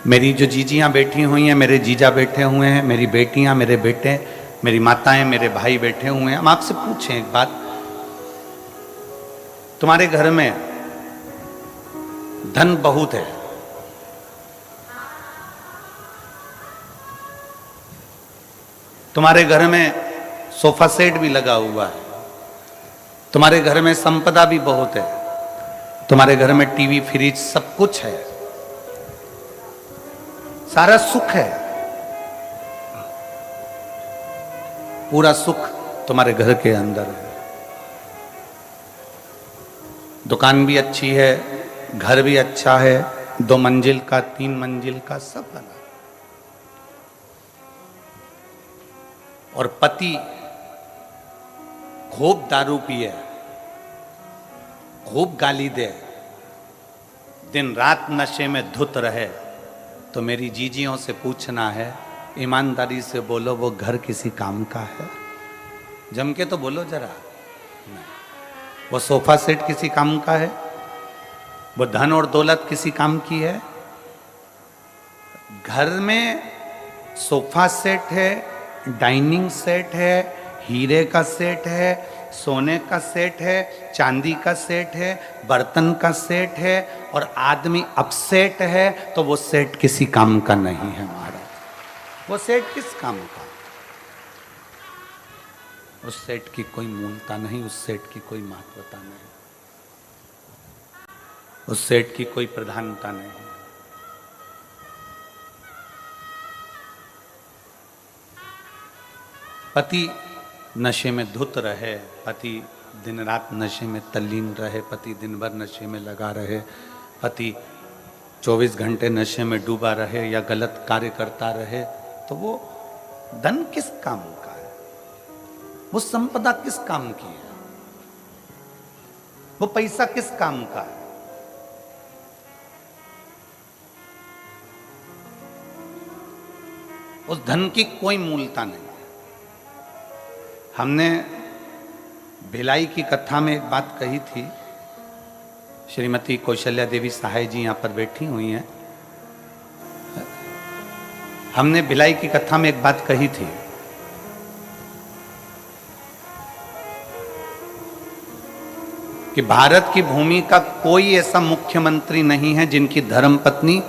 मेरी जो जीजियाँ बैठी हुई हैं, मेरे जीजा बैठे हुए हैं, मेरी बेटियाँ, मेरे बेटे, मेरी माताएं, मेरे भाई बैठे हुए हैं। हम आपसे पूछें एक बात, तुम्हारे घर में धन बहुत है, तुम्हारे घर में सोफा सेट भी लगा हुआ है, तुम्हारे घर में संपदा भी बहुत है, तुम्हारे घर में टीवी फ्रिज सब कुछ है, सारा सुख है, पूरा सुख तुम्हारे घर के अंदर है। दुकान भी अच्छी है, घर भी अच्छा है, 2 मंजिल का, 3 मंजिल का, सब बना। और पति खूब दारू पिए, खूब गाली दे, दिन रात नशे में धुत रहे, तो मेरी जीजियों से पूछना है, ईमानदारी से बोलो, वो घर किसी काम का है? जम के तो बोलो जरा। वो सोफा सेट किसी काम का है? वो धन और दौलत किसी काम की है? घर में सोफा सेट है, डाइनिंग सेट है, हीरे का सेट है, सोने का सेट है, चांदी का सेट है, बर्तन का सेट है, और आदमी अपसेट है, तो वो सेट किसी काम का नहीं है महाराज। वो सेट किस काम का? उस सेट की कोई मूलता नहीं, उस सेट की कोई महत्वता नहीं, उस सेट की कोई प्रधानता नहीं। पति नशे में धुत रहे, पति दिन रात नशे में तल्लीन रहे, पति दिन भर नशे में लगा रहे, पति 24 घंटे नशे में डूबा रहे या गलत कार्य करता रहे, तो वो धन किस काम का है? वो संपदा किस काम की है? वो पैसा किस काम का है? उस धन की कोई मूलता नहीं। हमने भिलाई की कथा में एक बात कही थी, श्रीमती कौशल्या देवी सहाय जी यहां पर बैठी हुई हैं। हमने भिलाई की कथा में एक बात कही थी कि भारत की भूमि का कोई ऐसा मुख्यमंत्री नहीं है जिनकी धर्मपत्नी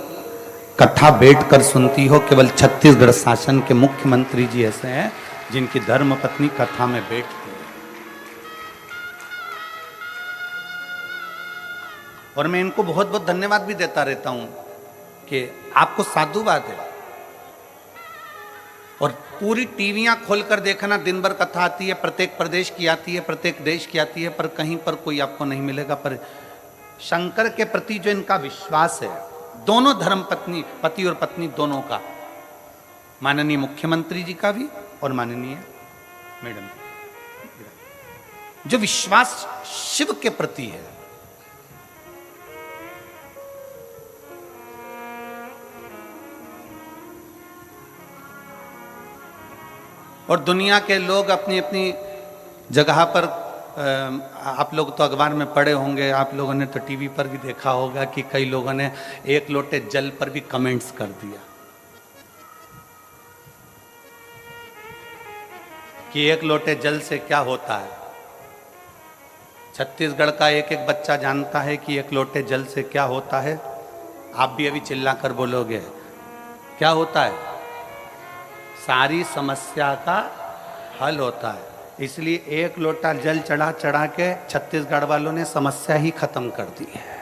कथा बैठकर सुनती हो। केवल छत्तीसगढ़ शासन के मुख्यमंत्री जी ऐसे हैं जिनकी धर्मपत्नी कथा में बैठती है। और मैं इनको बहुत बहुत धन्यवाद भी देता रहता हूं कि आपको साधुवाद है। और पूरी टीवियां खोलकर देखना, दिन भर कथा आती है, प्रत्येक प्रदेश की आती है, प्रत्येक देश की आती है, पर कहीं पर कोई आपको नहीं मिलेगा। पर शंकर के प्रति जो इनका विश्वास है, दोनों धर्मपत्नी, पति और पत्नी दोनों का, माननीय मुख्यमंत्री जी का भी और माननीय मैडम, जो विश्वास शिव के प्रति है, और दुनिया के लोग अपनी अपनी जगह पर, आप लोग तो अखबार में पढ़े होंगे, आप लोगों ने तो टीवी पर भी देखा होगा कि कई लोगों ने 1 लोटे जल पर भी कमेंट्स कर दिया कि 1 लोटे जल से क्या होता है। छत्तीसगढ़ का एक एक बच्चा जानता है कि 1 लोटे जल से क्या होता है। आप भी अभी चिल्लाकर बोलोगे क्या होता है? सारी समस्या का हल होता है। इसलिए 1 लोटा जल चढ़ा चढ़ा के छत्तीसगढ़ वालों ने समस्या ही खत्म कर दी है।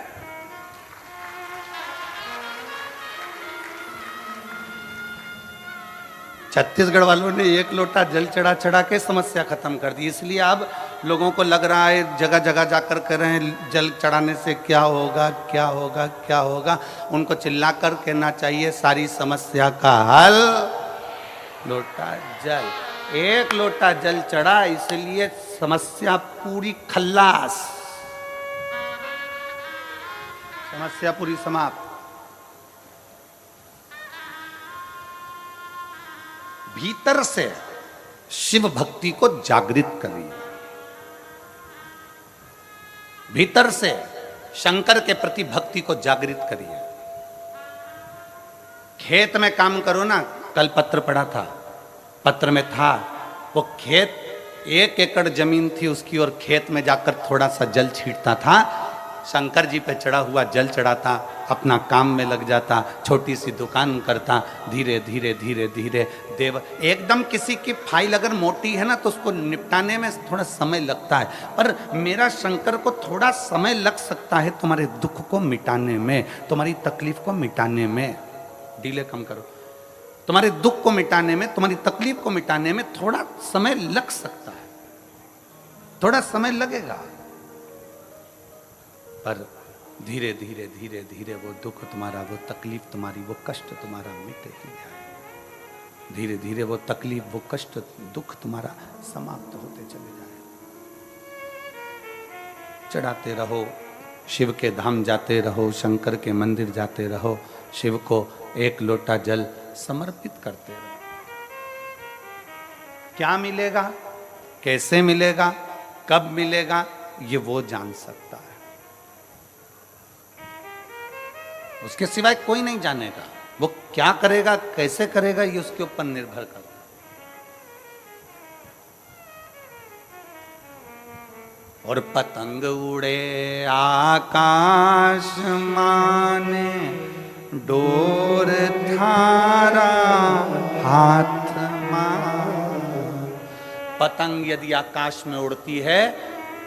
छत्तीसगढ़ वालों ने 1 लोटा जल चढ़ा चढ़ा के समस्या खत्म कर दी। इसलिए अब लोगों को लग रहा है, जगह जगह जाकर कह रहे हैं जल चढ़ाने से क्या होगा, क्या होगा, क्या होगा। उनको चिल्लाकर कहना चाहिए सारी समस्या का हल लोटा जल। 1 लोटा जल चढ़ा, इसलिए समस्या पूरी खल्लास, समस्या पूरी समाप्त। भीतर से शिव भक्ति को जागृत करिए, भीतर से शंकर के प्रति भक्ति को जागृत करिए। खेत में काम करो ना, कल पत्र पढ़ा था, पत्र में था वो खेत 1 एकड़ जमीन थी उसकी, और खेत में जाकर थोड़ा सा जल छींटता था, शंकर जी पे चढ़ा हुआ जल चढ़ाता, अपना काम में लग जाता, छोटी सी दुकान करता, धीरे धीरे धीरे धीरे देव। एकदम किसी की फाइल अगर मोटी है ना तो उसको निपटाने में थोड़ा समय लगता है, पर मेरा शंकर को थोड़ा समय लग सकता है तुम्हारे दुख को मिटाने में, तुम्हारी तकलीफ को मिटाने में। डीले कम करो। तुम्हारे दुख को मिटाने में, तुम्हारी तकलीफ को मिटाने में थोड़ा समय लग सकता है, थोड़ा समय लगेगा, पर धीरे धीरे धीरे धीरे वो दुख तुम्हारा, वो तकलीफ तुम्हारी, वो कष्ट तुम्हारा मिट ही जाए। धीरे धीरे वो तकलीफ, वो कष्ट, दुख तुम्हारा समाप्त होते चले जाए। चढ़ाते रहो, शिव के धाम जाते रहो, शंकर के मंदिर जाते रहो, शिव को 1 लोटा जल समर्पित करते रहो। क्या मिलेगा, कैसे मिलेगा, कब मिलेगा, ये वो जान सकता है, उसके सिवाय कोई नहीं जानेगा। वो क्या करेगा, कैसे करेगा, ये उसके ऊपर निर्भर करता है। और पतंग उड़े आकाश माने, डोर थारा हाथ मां। पतंग यदि आकाश में उड़ती है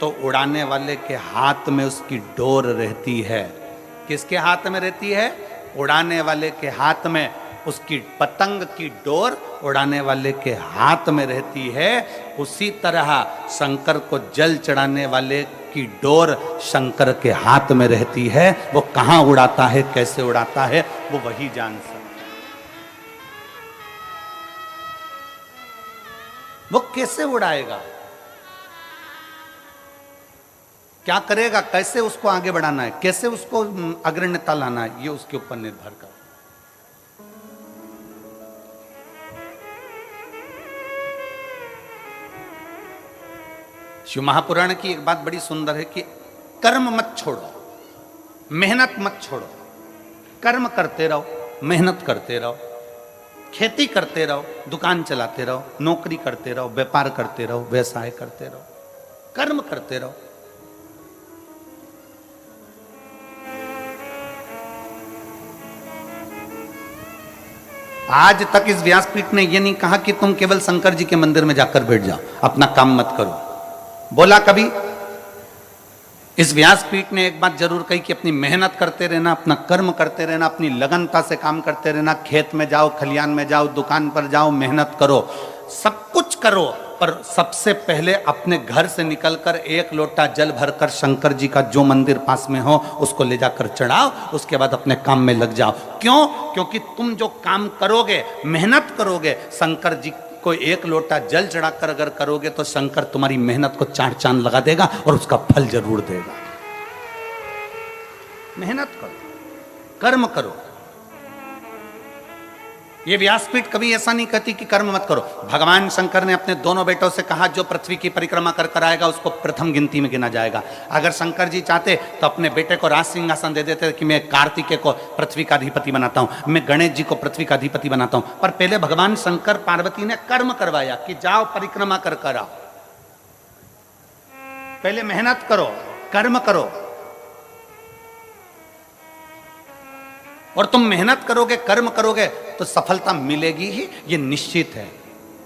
तो उड़ाने वाले के हाथ में उसकी डोर रहती है। किसके हाथ में रहती है? उड़ाने वाले के हाथ में उसकी पतंग की डोर उड़ाने वाले के हाथ में रहती है। उसी तरह शंकर को जल चढ़ाने वाले की डोर शंकर के हाथ में रहती है। वो कहां उड़ाता है, कैसे उड़ाता है, वो वही जान सकता है। वो कैसे उड़ाएगा, क्या करेगा, कैसे उसको आगे बढ़ाना है, कैसे उसको अग्रण्यता लाना है, ये उसके ऊपर निर्भर कर। शिव महापुराण की एक बात बड़ी सुंदर है कि कर्म मत छोड़ो, मेहनत मत छोड़ो। कर्म करते रहो, मेहनत करते रहो, खेती करते रहो, दुकान चलाते रहो, नौकरी करते रहो, व्यापार करते रहो, व्यवसाय करते रहो, कर्म करते रहो। आज तक इस व्यासपीठ ने यह नहीं कहा कि तुम केवल शंकर जी के मंदिर में जाकर बैठ जाओ, अपना काम मत करो। बोला कभी? इस व्यासपीठ ने एक बात जरूर कही कि अपनी मेहनत करते रहना, अपना कर्म करते रहना, अपनी लगनता से काम करते रहना। खेत में जाओ, खलियान में जाओ, दुकान पर जाओ, मेहनत करो, सब कुछ करो, पर सबसे पहले अपने घर से निकलकर 1 लोटा जल भरकर शंकर जी का जो मंदिर पास में हो उसको ले जाकर चढ़ाओ। उसके बाद अपने काम में लग जाओ। क्यों? क्योंकि तुम जो काम करोगे, मेहनत करोगे, शंकर जी को 1 लोटा जल चढ़ाकर अगर करोगे तो शंकर तुम्हारी मेहनत को 4 चांद लगा देगा और उसका फल जरूर देगा। मेहनत करो, कर्म करो। ये व्यासपीठ कभी ऐसा नहीं कहती कि कर्म मत करो। भगवान शंकर ने अपने दोनों बेटों से कहा जो पृथ्वी की परिक्रमा कर कर आएगा उसको प्रथम गिनती में गिना जाएगा। अगर शंकर जी चाहते तो अपने बेटे को राज सिंहासन दे देते कि मैं कार्तिकेय को पृथ्वी का अधिपति बनाता हूं, मैं गणेश जी को पृथ्वी का अधिपति बनाता हूं। पर पहले भगवान शंकर पार्वती ने कर्म करवाया कि जाओ परिक्रमा कर कर आओ। पहले मेहनत करो, कर्म करो, और तुम मेहनत करोगे, कर्म करोगे तो सफलता मिलेगी ही, ये निश्चित है।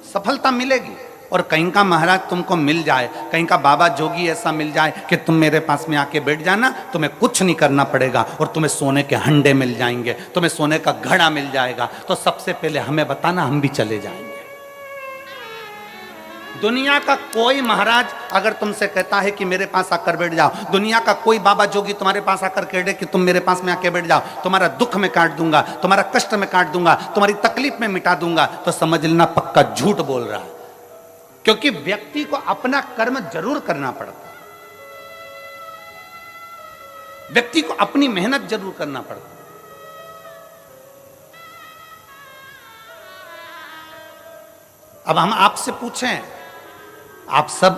सफलता मिलेगी। और कहीं का महाराज तुमको मिल जाए, कहीं का बाबा जोगी ऐसा मिल जाए कि तुम मेरे पास में आके बैठ जाना, तुम्हें कुछ नहीं करना पड़ेगा और तुम्हें सोने के हंडे मिल जाएंगे, तुम्हें सोने का घड़ा मिल जाएगा, तो सबसे पहले हमें बताना, हम भी चले जाएंगे। दुनिया का कोई महाराज अगर तुमसे कहता है कि मेरे पास आकर बैठ जाओ, दुनिया का कोई बाबा जोगी तुम्हारे पास आकर कह दे कि तुम मेरे पास में आके बैठ जाओ, तुम्हारा दुख में काट दूंगा, तुम्हारा कष्ट में काट दूंगा, तुम्हारी तकलीफ में मिटा दूंगा, तो समझ लेना पक्का झूठ बोल रहा है। क्योंकि व्यक्ति को अपना कर्म जरूर करना पड़ता है, व्यक्ति को अपनी मेहनत जरूर करना पड़ता है। अब हम आपसे पूछें, आप सब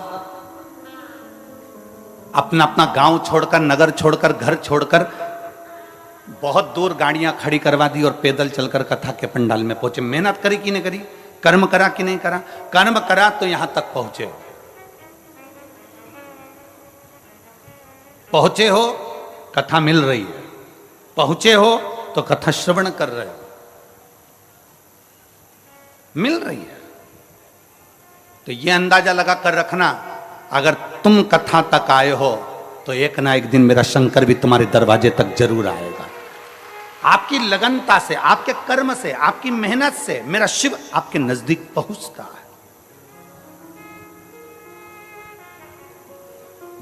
अपना अपना गांव छोड़कर, नगर छोड़कर, घर छोड़कर बहुत दूर गाड़ियां खड़ी करवा दी और पैदल चलकर कथा के पंडाल में पहुंचे। मेहनत करी कि नहीं करी, कर्म करा कि नहीं करा? कर्म करा तो यहां तक पहुंचे। पहुंचे हो, कथा मिल रही है, पहुंचे हो तो कथा श्रवण कर रहे हो, मिल रही है। तो यह अंदाजा लगा कर रखना, अगर तुम कथा तक आए हो तो एक ना एक दिन मेरा शंकर भी तुम्हारे दरवाजे तक जरूर आएगा। आपकी लगनता से, आपके कर्म से, आपकी मेहनत से मेरा शिव आपके नजदीक पहुंचता है।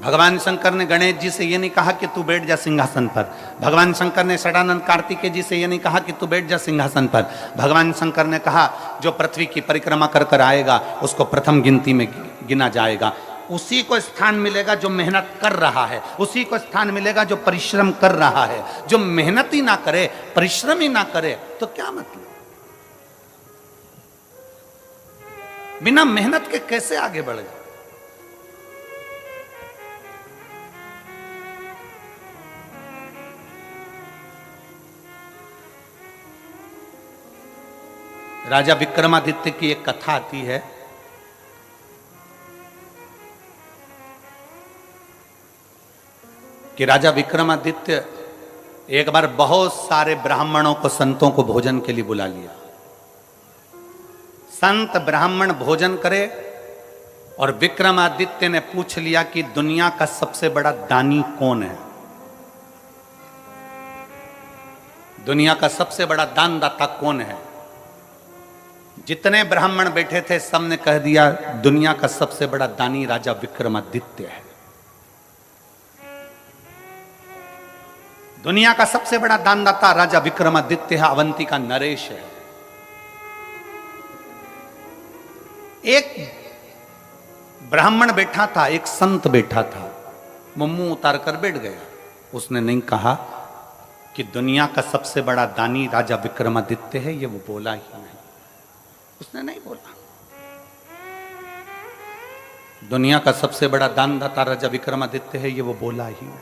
भगवान शंकर ने गणेश जी से यह नहीं कहा कि तू बैठ जा सिंहासन पर। भगवान शंकर ने षडानंद कार्तिकेय जी से यह नहीं कहा कि तू बैठ जा सिंहासन पर। भगवान शंकर ने कहा जो पृथ्वी की परिक्रमा कर कर आएगा उसको प्रथम गिनती में गिना जाएगा। उसी को स्थान मिलेगा जो मेहनत कर रहा है, उसी को स्थान मिलेगा जो परिश्रम कर रहा है। जो मेहनत ही ना करे, परिश्रम ही ना करे तो क्या मतलब? बिना मेहनत के कैसे आगे बढ़ेगा? राजा विक्रमादित्य की एक कथा आती है। कि राजा विक्रमादित्य एक बार बहुत सारे ब्राह्मणों को, संतों को भोजन के लिए बुला लिया। संत ब्राह्मण भोजन करे और विक्रमादित्य ने पूछ लिया कि दुनिया का सबसे बड़ा दानी कौन है? दुनिया का सबसे बड़ा दानदाता कौन है? जितने ब्राह्मण बैठे थे सबने कह दिया दुनिया का सबसे बड़ा दानी राजा विक्रमादित्य है। दुनिया का सबसे बड़ा दानदाता राजा विक्रमादित्य है, अवंती का नरेश है। एक ब्राह्मण बैठा था, एक संत बैठा था, वो मुंह उतार कर बैठ गया। उसने नहीं कहा कि दुनिया का सबसे बड़ा दानी राजा विक्रमादित्य है, ये वो बोला ही नहीं। उसने नहीं बोला। दुनिया का सबसे बड़ा दानदाता राजा विक्रमादित्य है, ये वो बोला ही नहीं।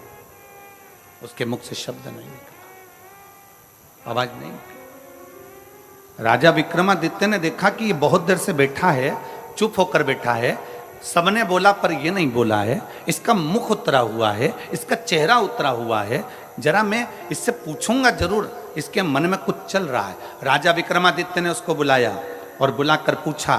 उसके मुख से शब्द नहीं निकला, आवाज नहीं निकली। राजा विक्रमादित्य ने देखा कि ये बहुत देर से बैठा है, चुप होकर बैठा है, सबने बोला पर ये नहीं बोला है, इसका मुख उतरा हुआ है, इसका चेहरा उतरा हुआ है, जरा मैं इससे पूछूंगा जरूर, इसके मन में कुछ चल रहा है। राजा विक्रमादित्य ने उसको बुलाया और बुलाकर पूछा,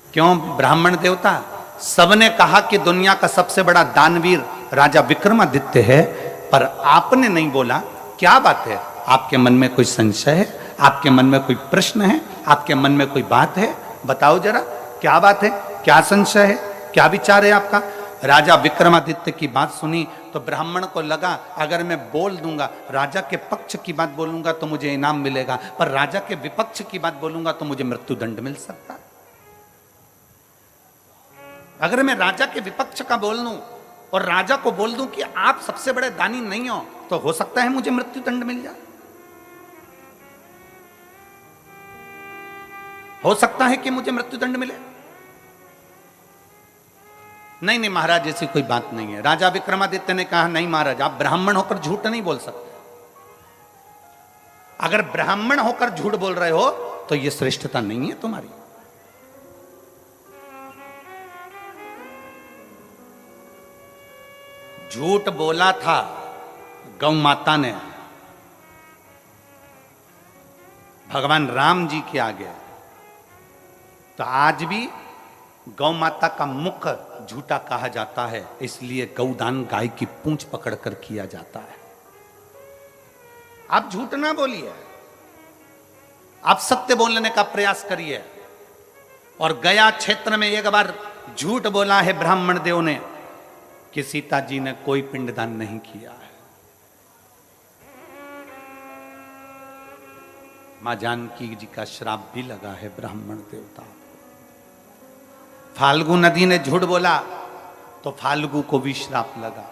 क्यों ब्राह्मण देवता, सबने कहा कि दुनिया का सबसे बड़ा दानवीर राजा विक्रमादित्य है, पर आपने नहीं बोला, क्या बात है? आपके मन में कोई संशय है? आपके मन में कोई प्रश्न है? आपके मन में कोई बात है? बताओ जरा, क्या बात है? क्या संशय है? क्या विचार है आपका? राजा विक्रमादित्य की बात सुनी तो ब्राह्मण को लगा अगर मैं बोल दूंगा, राजा के पक्ष की बात बोलूंगा तो मुझे इनाम मिलेगा, पर राजा के विपक्ष की बात बोलूंगा तो मुझे मृत्युदंड मिल सकता। अगर मैं राजा के विपक्ष का बोल दूं और राजा को बोल दूं कि आप सबसे बड़े दानी नहीं हो, तो हो सकता है मुझे मृत्युदंड मिल जाए। हो सकता है कि मुझे मृत्युदंड मिले। नहीं नहीं महाराज, ऐसी कोई बात नहीं है। राजा विक्रमादित्य ने कहा, नहीं महाराज, आप ब्राह्मण होकर झूठ नहीं बोल सकते। अगर ब्राह्मण होकर झूठ बोल रहे हो तो यह श्रेष्ठता नहीं है तुम्हारी। झूठ बोला था गौ माता ने भगवान राम जी के आगे, तो आज भी गौ माता का मुख झूठा कहा जाता है, इसलिए गौदान गाय की पूंछ पकड़कर किया जाता है। आप झूठ ना बोलिए, आप सत्य बोलने का प्रयास करिए। और गया क्षेत्र में एक बार झूठ बोला है ब्राह्मण देव ने कि सीता जी ने कोई पिंडदान नहीं किया है। मां जानकी जी का श्राप भी लगा है ब्राह्मण देवता। फाल्गु नदी ने झूठ बोला तो फाल्गु को भी श्राप लगा।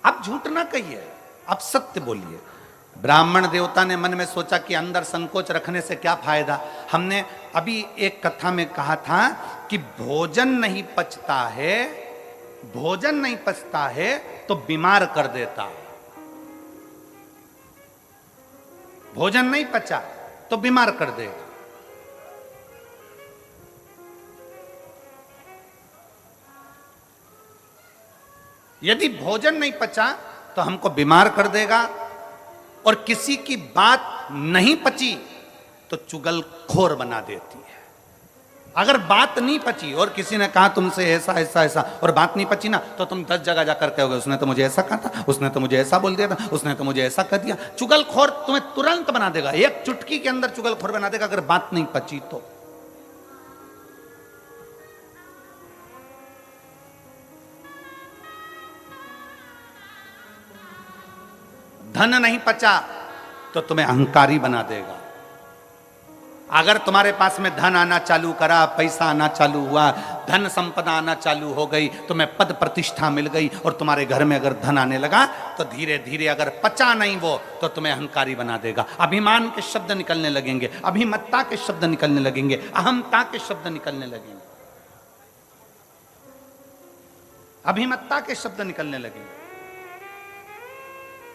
आप झूठ ना कहिए, आप सत्य बोलिए। ब्राह्मण देवता ने मन में सोचा कि अंदर संकोच रखने से क्या फायदा। हमने अभी एक कथा में कहा था कि भोजन नहीं पचता है भोजन नहीं पचता है तो बीमार कर देता है। भोजन नहीं पचा तो बीमार कर देगा। यदि भोजन नहीं पचा तो हमको बीमार कर देगा, और किसी की बात नहीं पची तो चुगलखोर बना देती है। अगर बात नहीं पची और किसी ने कहा तुमसे ऐसा ऐसा ऐसा और बात नहीं पची ना, तो तुम 10 जगह जाकर कहोगे उसने तो मुझे ऐसा कहा था, उसने तो मुझे ऐसा बोल दिया था, उसने तो मुझे ऐसा कर दिया। चुगलखोर तुम्हें तुरंत बना देगा, एक चुटकी के अंदर चुगलखोर बना देगा अगर बात नहीं पची तो। धन नहीं पचा तो तुम्हें अहंकारी बना देगा। अगर तुम्हारे पास में धन आना चालू करा, पैसा आना चालू हुआ, धन संपदा आना चालू हो गई, तुम्हें पद प्रतिष्ठा मिल गई, और तुम्हारे घर में अगर धन आने लगा तो धीरे धीरे अगर पचा नहीं वो तो तुम्हें अहंकारी बना देगा। अभिमान के शब्द निकलने लगेंगे, अभिमत्ता के शब्द निकलने लगेंगे, अहमता के शब्द निकलने लगेंगे, अभिमत्ता के शब्द निकलने लगेंगे।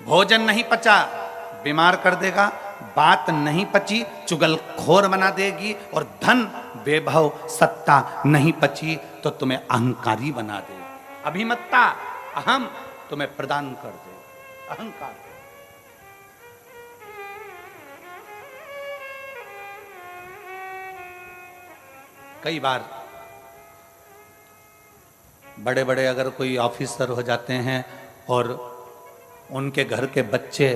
भोजन नहीं पचा बीमार कर देगा, बात नहीं पची चुगलखोर बना देगी, और धन वैभव सत्ता नहीं पची तो तुम्हें अहंकारी बना देगी। अभिमत्ता अहम तुम्हें प्रदान कर दे, अहंकार। कई बार बड़े बड़े अगर कोई ऑफिसर हो जाते हैं और उनके घर के बच्चे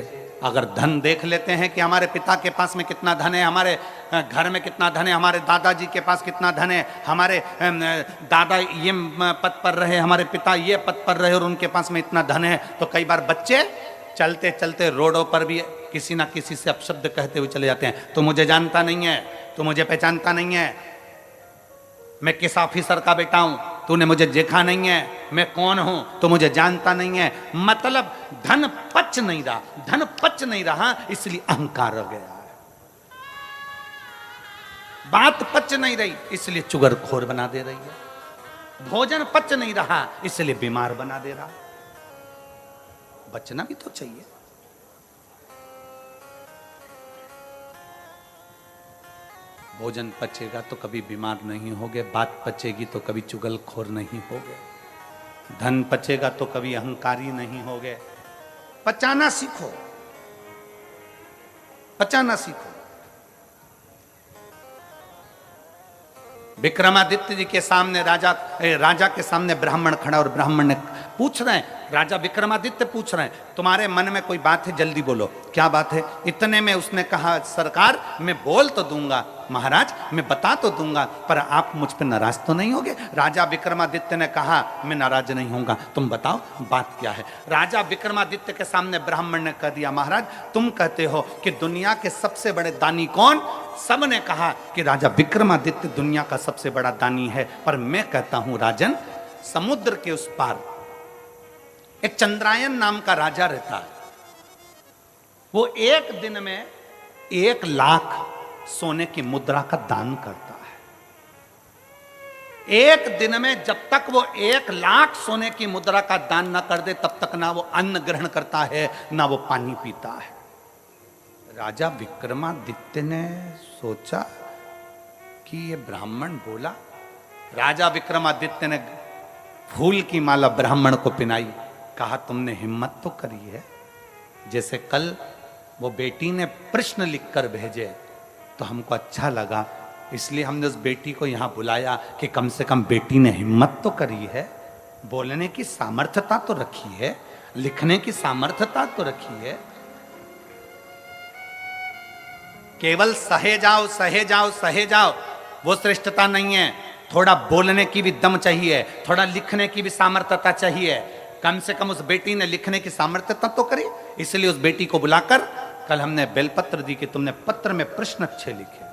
अगर धन देख लेते हैं कि हमारे पिता के पास में कितना धन है, हमारे घर में कितना धन है, हमारे दादाजी के पास कितना धन है, हमारे दादा ये पद पर रहे, हमारे पिता ये पद पर रहे और उनके पास में इतना धन है, तो कई बार बच्चे चलते चलते रोडों पर भी किसी ना किसी से अपशब्द कहते हुए चले जाते हैं। तो मुझे जानता नहीं है, तो मुझे पहचानता नहीं है, मैं किस ऑफिसर का बेटा हूं, तूने मुझे देखा नहीं है, मैं कौन हूं तो मुझे जानता नहीं है। मतलब धन पच नहीं रहा, धन पच नहीं रहा इसलिए अहंकार हो गया है। बात पच नहीं रही इसलिए चुगलखोर बना दे रही है। भोजन पच नहीं रहा इसलिए बीमार बना दे रहा। बचना भी तो चाहिए। भोजन पचेगा तो कभी बीमार नहीं होगे, बात पचेगी तो कभी चुगलखोर नहीं होगे, धन पचेगा तो कभी अहंकारी नहीं होगे। पचाना सीखो, पचाना सीखो। विक्रमादित्य जी के सामने राजा के सामने ब्राह्मण खड़ा, और ब्राह्मण ने पूछ रहे हैं, राजा विक्रमादित्य पूछ रहे हैं तुम्हारे मन में कोई बात है, जल्दी बोलो क्या बात है। इतने में उसने कहा सरकार मैं बोल तो दूंगा, महाराज मैं बता तो दूंगा, पर आप मुझ पर नाराज तो नहीं होगे। राजा विक्रमादित्य ने कहा मैं नाराज नहीं होऊंगा, तुम बताओ बात क्या है। राजा विक्रमादित्य के सामने ब्राह्मण ने कह दिया महाराज तुम कहते हो कि दुनिया के सबसे बड़े दानी कौन, सब ने कहा कि राजा विक्रमादित्य दुनिया का सबसे बड़ा दानी है, पर मैं कहता हूं राजन समुद्र के उस पार एक चंद्रायन नाम का राजा रहता है, वो एक दिन में 1 लाख सोने की मुद्रा का दान करता है। एक दिन में जब तक वो 1 लाख सोने की मुद्रा का दान न कर दे तब तक ना वो अन्न ग्रहण करता है ना वो पानी पीता है। राजा विक्रमादित्य ने सोचा कि ये ब्राह्मण बोला। राजा विक्रमादित्य ने फूल की माला ब्राह्मण को पिनाई, कहा तुमने हिम्मत तो करी है। जैसे कल वो बेटी ने प्रश्न लिखकर भेजे तो हमको अच्छा लगा, इसलिए हमने उस बेटी को यहाँ बुलाया कि कम से कम बेटी ने हिम्मत तो करी है, बोलने की सामर्थ्यता तो रखी है, लिखने की सामर्थ्यता तो रखी है। केवल सहे जाओ सहे जाओ सहे जाओ वो श्रेष्ठता नहीं है, थोड़ा बोलने की भी दम चाहिए, थोड़ा लिखने की भी सामर्थ्यता चाहिए। कम से कम उस बेटी ने लिखने की सामर्थ्यता तो करी, इसलिए उस बेटी को बुलाकर कल हमने बेलपत्र दी कि तुमने पत्र में प्रश्न अच्छे लिखे।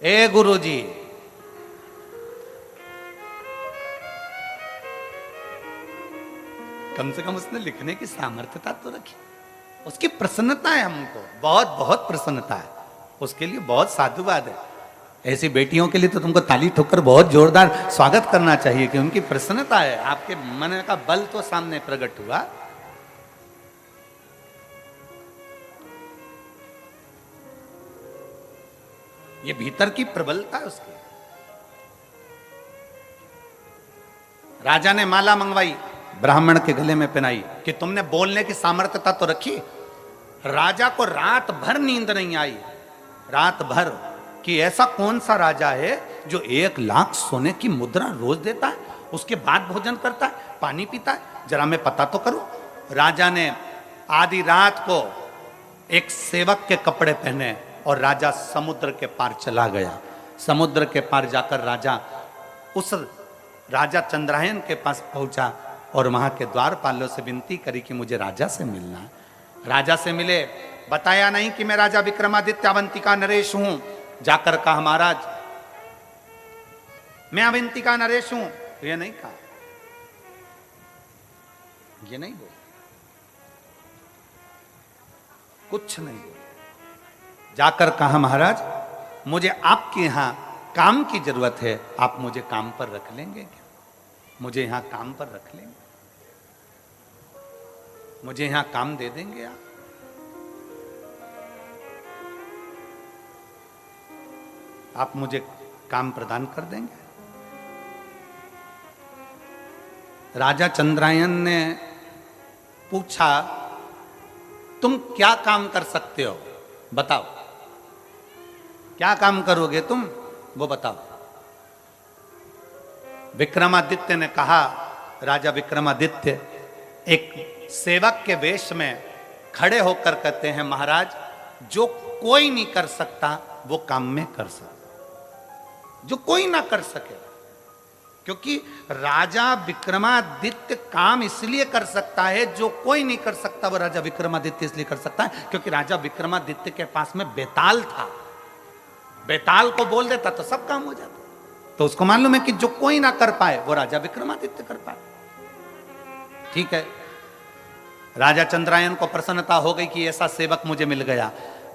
ए गुरुजी कम से कम उसने लिखने की सामर्थ्यता तो रखी, उसकी प्रसन्नता है, हमको बहुत बहुत प्रसन्नता है, उसके लिए बहुत साधुवाद है। ऐसी बेटियों के लिए तो तुमको ताली ठोकर बहुत जोरदार स्वागत करना चाहिए कि उनकी प्रसन्नता है, आपके मन का बल तो सामने प्रकट हुआ। ये भीतर की प्रबलता है उसकी। राजा ने माला मंगवाई, ब्राह्मण के गले में पहनाई कि तुमने बोलने की सामर्थ्यता तो रखी। राजा को रात भर नींद नहीं आई, रात भर, कि ऐसा कौन सा राजा है जो 1 लाख सोने की मुद्रा रोज देता है, उसके बाद भोजन करता है, पानी पीता है, जरा मैं पता तो करूं। राजा ने आधी रात को एक सेवक के कपड़े पहने और राजा समुद्र के पार चला गया। समुद्र के पार जाकर राजा उस राजा चंद्रायन के पास पहुंचा और वहां के द्वारपालों से विनती करी कि मुझे राजा से मिलना है। राजा से मिले, बताया नहीं कि मैं राजा विक्रमादित्य अवंतिका नरेश हूं। जाकर कहा महाराज मैं अवंतिका नरेश हूं, तो ये नहीं कहा, ये नहीं बोल, कुछ नहीं बोल। जाकर कहा महाराज मुझे आपके यहां काम की जरूरत है, आप मुझे काम पर रख लेंगे क्या? मुझे यहां काम पर रख लेंगे, मुझे यहां काम दे देंगे आप? आप मुझे काम प्रदान कर देंगे? राजा चंद्रायन ने पूछा तुम क्या काम कर सकते हो, बताओ, क्या काम करोगे तुम, वो बताओ। विक्रमादित्य ने कहा, राजा विक्रमादित्य एक सेवक के वेश में खड़े होकर कहते हैं महाराज जो कोई नहीं कर सकता वो काम में कर सकता, जो कोई ना कर सके। क्योंकि राजा विक्रमादित्य काम इसलिए कर सकता है, जो कोई नहीं कर सकता वो राजा विक्रमादित्य इसलिए कर सकता है क्योंकि राजा विक्रमादित्य के पास में बेताल था। बेताल को बोल देता तो सब काम हो जाता। तो उसको मालूम है कि जो कोई ना कर पाए वो राजा विक्रमादित्य कर पाए। ठीक है, राजा चंद्रायन को प्रसन्नता हो गई कि ऐसा सेवक मुझे मिल गया।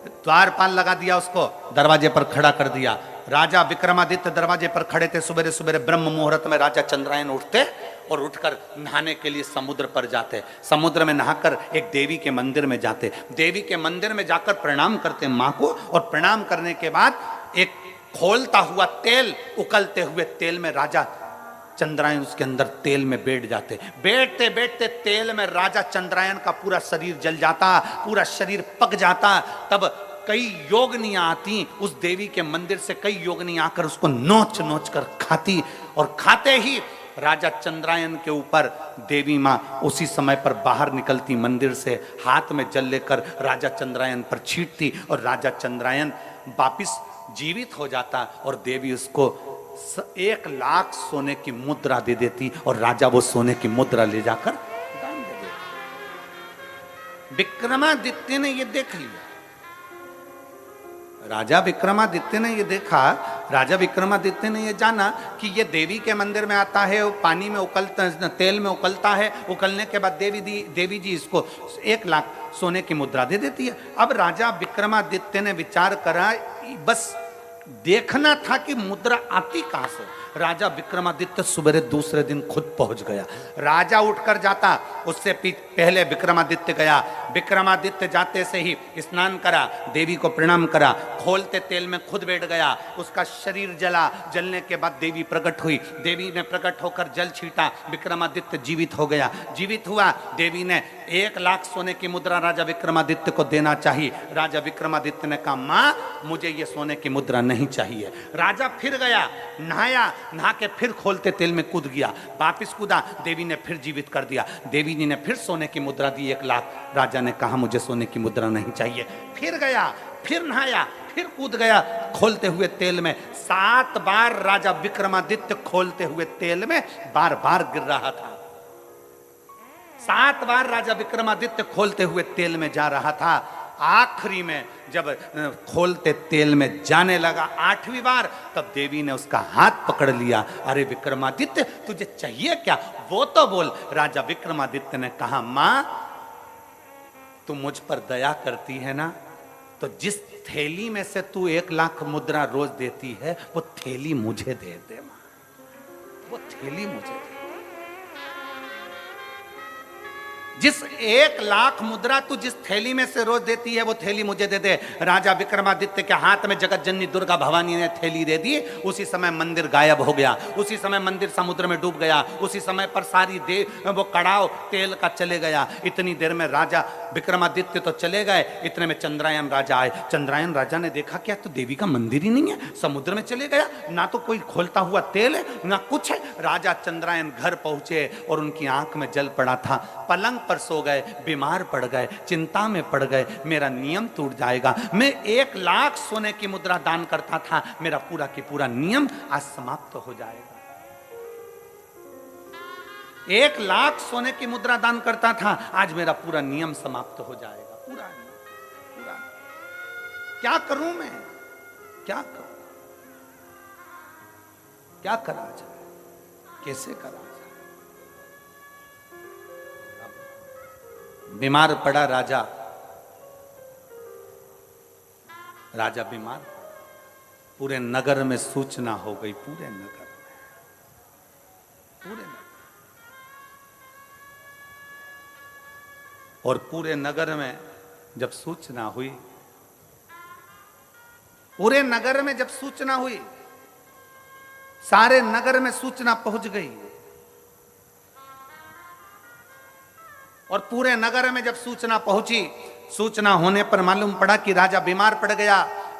द्वारपाल लगा दिया, उसको दरवाजे पर खड़ा कर दिया। राजा विक्रमादित्य दरवाजे पर खड़े थे। सुबह सुबह ब्रह्म मुहूर्त में राजा चंद्रायन उठते और उठकर नहाने के लिए समुद्र पर जाते। समुद्र में नहाकर एक देवी के मंदिर में जाते। देवी के मंदिर में जाकर प्रणाम करते मां को, और प्रणाम करने के बाद एक खोलता हुआ तेल, उकलते हुए तेल में राजा चंद्रायन उसके अंदर तेल में बैठ जाते। बैठते बैठते तेल में राजा चंद्रायन का पूरा शरीर जल जाता, पूरा शरीर पक जाता। तब कई योगनियां आती उस देवी के मंदिर से, कई योगनियां आकर उसको नोच नोच कर खाती, और खाते ही राजा चंद्रायन के ऊपर देवी मां उसी समय पर बाहर निकलती मंदिर से, हाथ में जल लेकर राजा चंद्रायन पर छींटती, और राजा चंद्रायन वापिस जीवित हो जाता, और देवी उसको 1 लाख सोने की मुद्रा दे देती, और राजा वो सोने की मुद्रा ले जाकर दान दे देता। विक्रमादित्य ने ये देख लिया। राजा विक्रमादित्य ने ये देखा, राजा विक्रमादित्य ने ये जाना कि ये देवी के मंदिर में आता है, वो पानी में उकलता, तेल में उकलता है, उकलने के बाद देवी जी इसको 1 लाख सोने की मुद्रा दे देती है। अब राजा विक्रमादित्य ने विचार करा, बस देखना था कि मुद्रा आती कहां से। राजा विक्रमादित्य सुबह दूसरे दिन खुद पहुंच गया। राजा उठकर जाता, उससे पहले विक्रमादित्य गया। विक्रमादित्य जाते से ही स्नान करा, देवी को प्रणाम करा, खोलते तेल में खुद बैठ गया। उसका शरीर जला, जलने के बाद देवी प्रकट हुई। देवी ने प्रकट होकर जल छीटा, विक्रमादित्य जीवित हो गया। जीवित हुआ, देवी ने 1 लाख सोने की मुद्रा राजा विक्रमादित्य को देना चाहिए। राजा विक्रमादित्य ने कहा मां मुझे ये सोने की मुद्रा नहीं चाहिए। राजा फिर गया, नहाया, नहा के फिर खोलते तेल में कूद गया, वापिस कूदा, देवी ने फिर जीवित कर दिया। देवी जी ने फिर सोने की मुद्रा दी 1 लाख। राजा ने कहा मुझे सोने की मुद्रा नहीं चाहिए। फिर गया, फिर नहाया, फिर कूद गया खोलते हुए तेल में। 7 बार राजा विक्रमादित्य खोलते हुए तेल में बार बार गिर रहा था। 7 बार राजा विक्रमादित्य खोलते हुए तेल में जा रहा था। आखिरी में जब खोलते तेल में जाने लगा 8वीं बार, तब देवी ने उसका हाथ पकड़ लिया। अरे विक्रमादित्य तुझे चाहिए क्या, वो तो बोल। राजा विक्रमादित्य ने कहा मां तू मुझ पर दया करती है ना, तो जिस थैली में से तू 1,00,000 मुद्रा रोज देती है वो थैली मुझे दे दे मां, वो थैली मुझे दे। जिस 1,00,000 मुद्रा तू जिस थैली में से रोज देती है वो थैली मुझे दे दे। राजा विक्रमादित्य के हाथ में जगत जननी दुर्गा भवानी ने थैली दे दी। उसी समय मंदिर गायब हो गया, उसी समय मंदिर समुद्र में डूब गया, उसी समय पर सारी वो कड़ाव तेल का चले गया। इतनी देर में राजा विक्रमादित्य तो चले गए, इतने में चंद्रायन राजा आए। चंद्रायन राजा ने देखा क्या तो देवी का मंदिर ही नहीं है, समुद्र में चले गया, ना तो कोई खोलता हुआ तेल है ना कुछ है। राजा चंद्रायन घर पहुंचे और उनकी आंख में जल पड़ा था, पलंग पर सो गए, बीमार पड़ गए, चिंता में पड़ गए। मेरा नियम टूट जाएगा, मैं 1,00,000 सोने की मुद्रा दान करता था, मेरा पूरा की पूरा नियम आज समाप्त हो जाएगा। 1,00,000 सोने की मुद्रा दान करता था, आज मेरा पूरा नियम समाप्त हो जाएगा। पूरा पूरा क्या करूं मैं, क्या करूं, क्या करा जाए, कैसे करा जाए। बीमार पड़ा राजा, राजा बीमार, पूरे नगर में सूचना हो गई, पूरे नगर में, पूरे नगर, और पूरे नगर में जब सूचना हुई, पूरे नगर में जब सूचना हुई, सारे नगर में सूचना पहुंच गई। और पूरे नगर में जब सूचना पहुंची, सूचना होने पर मालूम पड़ा कि राजा बीमार पड़ गया।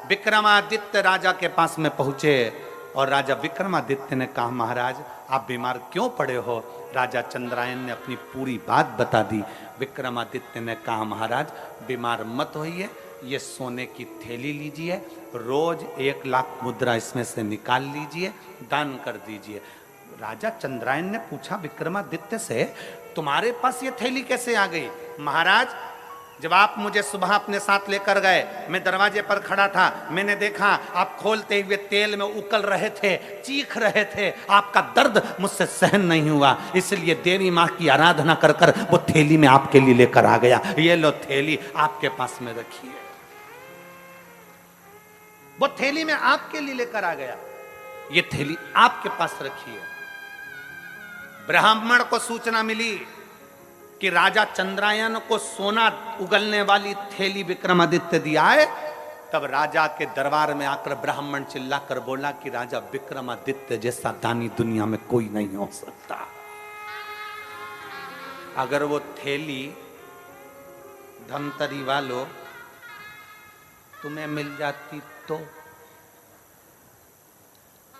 विक्रमादित्य राजा के पास में पहुंचे और राजा विक्रमादित्य ने कहा, महाराज आप बीमार क्यों पड़े हो? राजा चंद्रायन ने अपनी पूरी बात बता दी। विक्रमादित्य ने कहा, महाराज बीमार मत होइए, ये सोने की थैली लीजिए, रोज 1,00,000 मुद्रा इसमें से निकाल लीजिए, दान कर दीजिए। राजा चंद्रायन ने पूछा विक्रमादित्य से, तुम्हारे पास ये थैली कैसे आ गई? महाराज जब आप मुझे सुबह अपने साथ लेकर गए, मैं दरवाजे पर खड़ा था, मैंने देखा आप खोलते हुए तेल में उकल रहे थे, चीख रहे थे, आपका दर्द मुझसे सहन नहीं हुआ, इसलिए देवी माँ की आराधना कर कर वो थैली में आपके लिए लेकर आ गया। ये लो थैली आपके पास में रखी है, वो थैली में आपके लिए लेकर आ गया, ये थैली आपके पास रखी है। ब्राह्मण को सूचना मिली कि राजा चंद्रायन को सोना उगलने वाली थैली विक्रमादित्य दिया है। तब राजा के दरबार में आकर ब्राह्मण चिल्लाकर बोला कि राजा विक्रमादित्य जैसा दानी दुनिया में कोई नहीं हो सकता। अगर वो थैली धमतरी वालों तुम्हें मिल जाती तो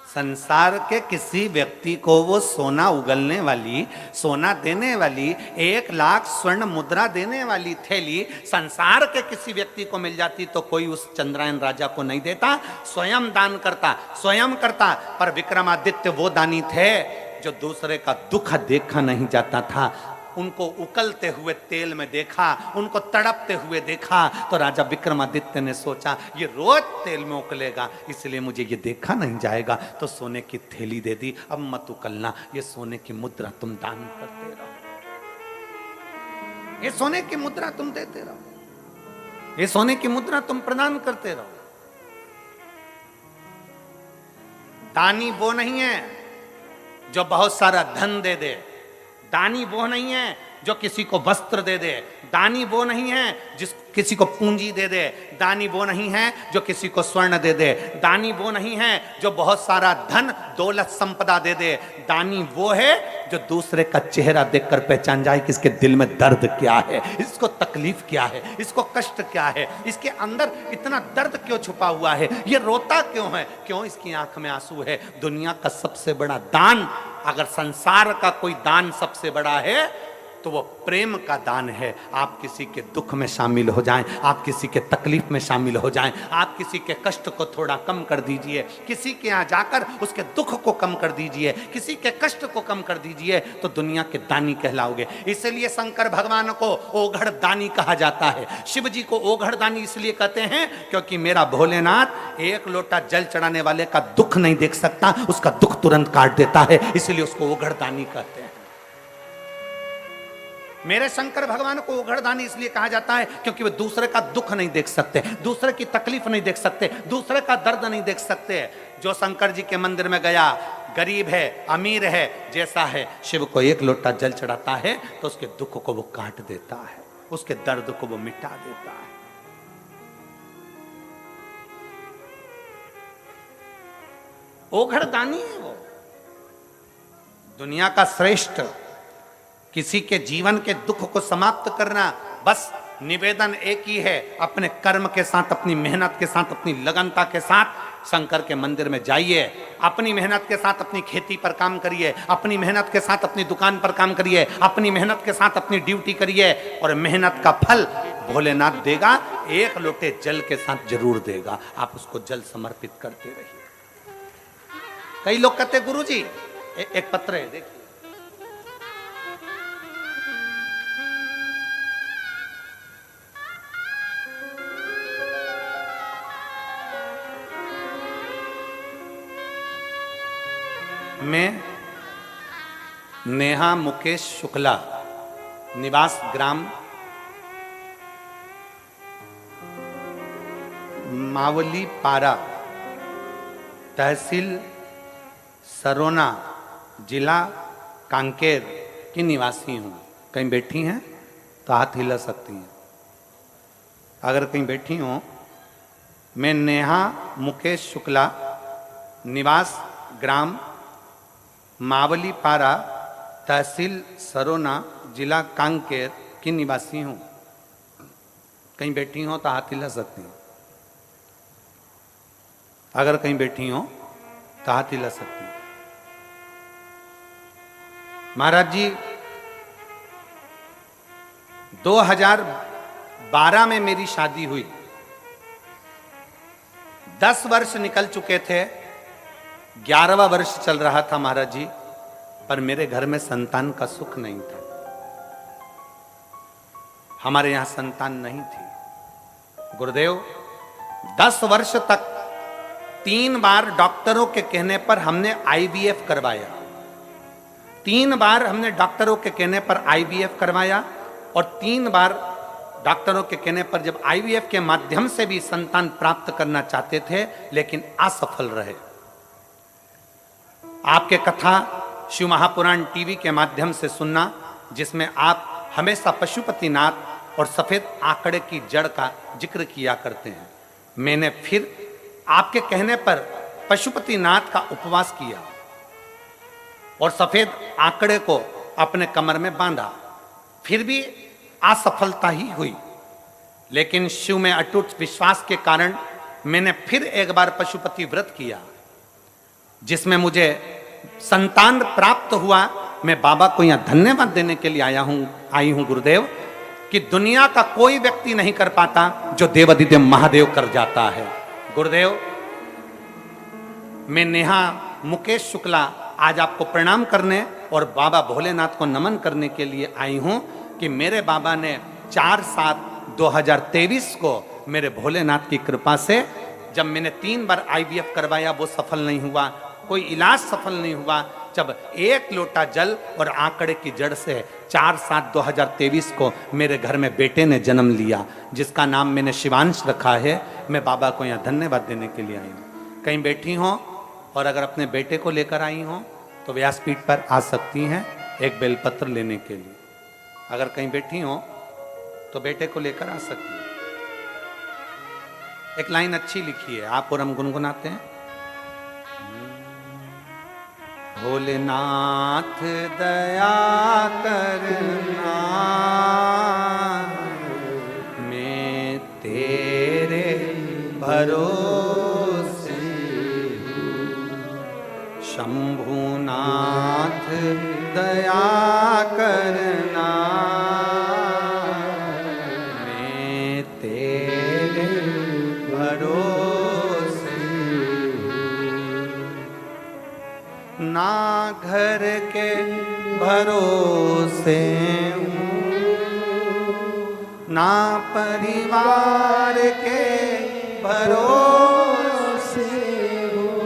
संसार के किसी व्यक्ति को वो सोना उगलने वाली, सोना देने वाली, 1,00,000 स्वर्ण मुद्रा देने वाली थैली संसार के किसी व्यक्ति को मिल जाती तो कोई उस चंद्रायन राजा को नहीं देता, स्वयं दान करता, स्वयं करता। पर विक्रमादित्य वो दानी थे जो दूसरे का दुख देखा नहीं जाता था। उनको उकलते हुए तेल में देखा, उनको तड़पते हुए देखा, तो राजा विक्रमादित्य ने सोचा ये रोज तेल में उकलेगा, इसलिए मुझे ये देखा नहीं जाएगा, तो सोने की थैली दे दी। अब मत उकलना, ये सोने की मुद्रा तुम दान करते रहो, ये सोने की मुद्रा तुम देते रहो, ये सोने की मुद्रा तुम प्रदान करते रहो। दानी वो नहीं है जो बहुत सारा धन दे दे, दानी वो नहीं है जो किसी को वस्त्र दे दे, दानी वो नहीं है जिस किसी को पूंजी दे दे, दानी वो नहीं है जो किसी को स्वर्ण दे दे, दानी वो नहीं है जो बहुत सारा धन दौलत संपदा दे दे। दानी वो है जो दूसरे का चेहरा देखकर पहचान जाए कि इसके दिल में दर्द क्या है, इसको तकलीफ क्या है, इसको कष्ट क्या है, इसके अंदर इतना दर्द क्यों छुपा हुआ है, ये रोता क्यों है, क्यों इसकी आंख में आंसू है। दुनिया का सबसे बड़ा दान, अगर संसार का कोई दान सबसे बड़ा है तो वो प्रेम का दान है। आप किसी के दुख में शामिल हो जाएं, आप किसी के तकलीफ में शामिल हो जाएं, आप किसी के कष्ट को थोड़ा कम कर दीजिए, किसी के यहाँ जाकर उसके दुख को कम कर दीजिए, किसी के कष्ट को कम कर दीजिए, तो दुनिया के दानी कहलाओगे। इसलिए शंकर भगवान को ओघड़ दानी कहा जाता है। शिव जी को ओघड़ दानी इसलिए कहते हैं क्योंकि मेरा भोलेनाथ 1 लोटा जल चढ़ाने वाले का दुख नहीं देख सकता, उसका दुख तुरंत काट देता है, इसलिए उसको ओघड़ दानी कहते हैं। मेरे शंकर भगवान को उघड़दानी इसलिए कहा जाता है क्योंकि वे दूसरे का दुख नहीं देख सकते, दूसरे की तकलीफ नहीं देख सकते, दूसरे का दर्द नहीं देख सकते। जो शंकर जी के मंदिर में गया, गरीब है अमीर है जैसा है, शिव को एक लोटा जल चढ़ाता है तो उसके दुख को वो काट देता है, उसके दर्द को वो मिटा देता है। ओघड़दानी है वो, दुनिया का श्रेष्ठ। किसी के जीवन के दुख को समाप्त करना, बस निवेदन एक ही है, अपने कर्म के साथ, अपनी मेहनत के साथ, अपनी लगनता के साथ शंकर के मंदिर में जाइए, अपनी मेहनत के साथ अपनी खेती पर काम करिए, अपनी मेहनत के साथ अपनी दुकान पर काम करिए, अपनी मेहनत के साथ अपनी ड्यूटी करिए और मेहनत का फल भोलेनाथ देगा, एक लोटे जल के साथ जरूर देगा। आप उसको जल समर्पित करते रहिए। कई लोग कहते गुरुजी एक पत्र है देखिए, मैं नेहा मुकेश शुक्ला, निवास ग्राम मावली पारा, तहसील सरोना, जिला कांकेर की निवासी हूं। कहीं बैठी हैं तो हाथ हिला सकती हैं। अगर कहीं बैठी हो, मैं नेहा मुकेश शुक्ला, निवास ग्राम मावली पारा, तहसील सरोना, जिला कांकेर की निवासी हूं। कहीं बैठी हो तो हाथ हिला सकती हैं। अगर कहीं बैठी हो तो हाथ हिला सकती हैं। महाराज जी 2012 में मेरी शादी हुई, 10 वर्ष निकल चुके थे, 11वां वर्ष चल रहा था महाराज जी, पर मेरे घर में संतान का सुख नहीं था। हमारे यहां संतान नहीं थी। गुरुदेव 10 वर्ष तक 3 बार डॉक्टरों के कहने पर हमने आईवीएफ करवाया, 3 बार हमने डॉक्टरों के कहने पर आईवीएफ करवाया और 3 बार डॉक्टरों के कहने पर जब आईवीएफ के माध्यम से भी संतान प्राप्त करना चाहते थे लेकिन असफल रहे। आपके कथा शिव महापुराण टीवी के माध्यम से सुनना, जिसमें आप हमेशा पशुपतिनाथ और सफेद आंकड़े की जड़ का जिक्र किया करते हैं। मैंने फिर आपके कहने पर पशुपतिनाथ का उपवास किया और सफेद आंकड़े को अपने कमर में बांधा, फिर भी असफलता ही हुई। लेकिन शिव में अटूट विश्वास के कारण मैंने फिर एक बार पशुपति व्रत किया, जिसमें मुझे संतान प्राप्त हुआ। मैं बाबा को यहां धन्यवाद देने के लिए आई हूं गुरुदेव, कि दुनिया का कोई व्यक्ति नहीं कर पाता जो देवाधिदेव महादेव कर जाता है। गुरुदेव, मैं नेहा मुकेश शुक्ला आज आपको प्रणाम करने और बाबा भोलेनाथ को नमन करने के लिए आई हूं कि मेरे बाबा ने 4/7/2023 को मेरे भोलेनाथ की कृपा से, जब मैंने 3 बार आईवीएफ करवाया वो सफल नहीं हुआ, कोई इलाज सफल नहीं हुआ, जब 1 लोटा जल और आंकड़े की जड़ से 4/7/2023 को मेरे घर में बेटे ने जन्म लिया, जिसका नाम मैंने शिवांश रखा है। मैं बाबा को यहाँ धन्यवाद देने के लिए आई हूँ। कहीं बैठी हो और अगर अपने बेटे को लेकर आई हो तो व्यासपीठ पर आ सकती हैं एक बेलपत्र लेने के लिए। अगर कहीं बैठी हो तो बेटे को लेकर आ सकती हैं। एक लाइन अच्छी लिखी है, आप और हम गुनगुनाते हैं। भोलेनाथ दया करना, मैं तेरे भरोसे हूँ। शंभुनाथ दया करना, मैं तेरे भरोसे हूँ। ना घर के भरोसे हूँ, ना परिवार के भरोसे हूँ।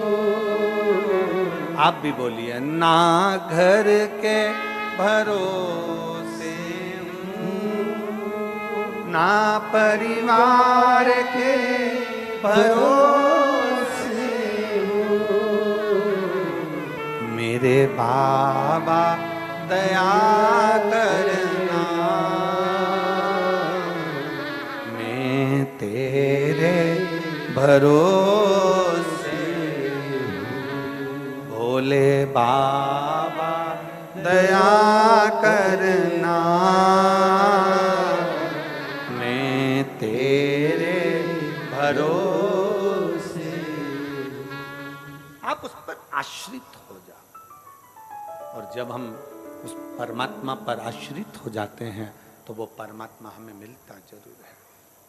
आप भी बोलिए, ना घर के भरोसे हूँ, ना परिवार के भरोसे मेरे बाबा दया करना, मैं तेरे भरोसे भोले बाबा दया करना, मैं तेरे भरोसे। आप उस पर आश्रित हो जाओ, और जब हम उस परमात्मा पर आश्रित हो जाते हैं तो वो परमात्मा हमें मिलता जरूर है।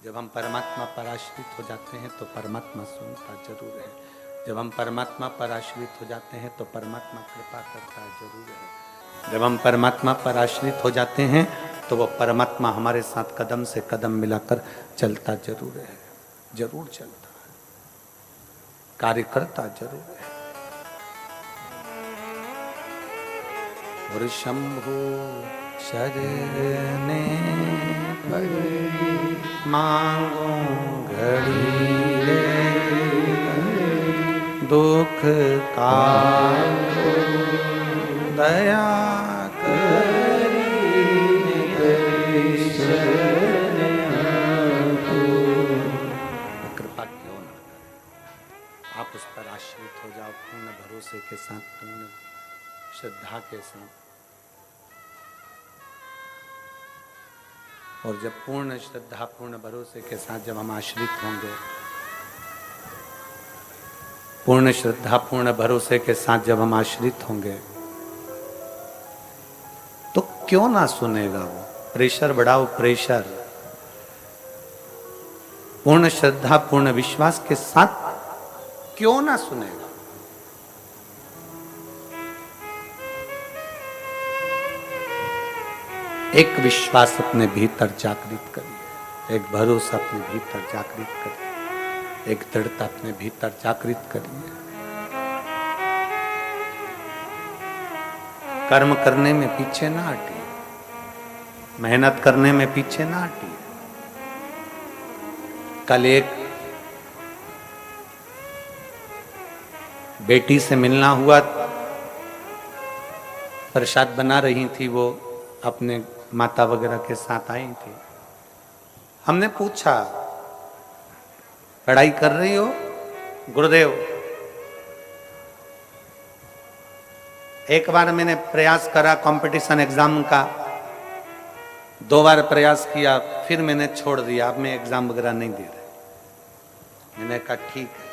जब हम परमात्मा पर आश्रित हो जाते हैं तो परमात्मा सुनता जरूर है। जब हम परमात्मा पर आश्रित हो जाते हैं तो परमात्मा कृपा करता जरूर है। जब हम परमात्मा पर आश्रित हो जाते हैं तो वो परमात्मा हमारे साथ कदम से कदम मिलाकर चलता जरूर है, जरूर चलता है, कार्य करता जरूर है। और शंभु शरणे पड़ी मांगो घड़ी रे, दुख का दया करी कृपा क्यों ना करे। आप उस पर आश्रित हो जाओ पूर्ण भरोसे के साथ, पूर्ण श्रद्धा के साथ। और जब पूर्ण श्रद्धा पूर्ण भरोसे के साथ जब हम आश्रित होंगे, पूर्ण श्रद्धा पूर्ण भरोसे के साथ जब हम आश्रित होंगे तो क्यों ना सुनेगा वो। प्रेशर बढ़ाओ, प्रेशर। पूर्ण श्रद्धा पूर्ण विश्वास के साथ क्यों ना सुनेगा। एक विश्वास अपने भीतर जागृत करिए, एक भरोसा अपने भीतर जागृत करिए, एक दृढ़ता अपने भीतर जागृत करिए। कर्म करने में पीछे ना हटिए, मेहनत करने में पीछे ना हटिए। कल एक बेटी से मिलना हुआ, प्रसाद बना रही थी, वो अपने माता वगैरह के साथ आई थी। हमने पूछा पढ़ाई कर रही हो गुरुदेव? एक बार मैंने प्रयास करा कंपटीशन एग्जाम का, 2 बार प्रयास किया, फिर मैंने छोड़ दिया, अब मैं एग्जाम वगैरह नहीं दे रहा। मैंने कहा ठीक है।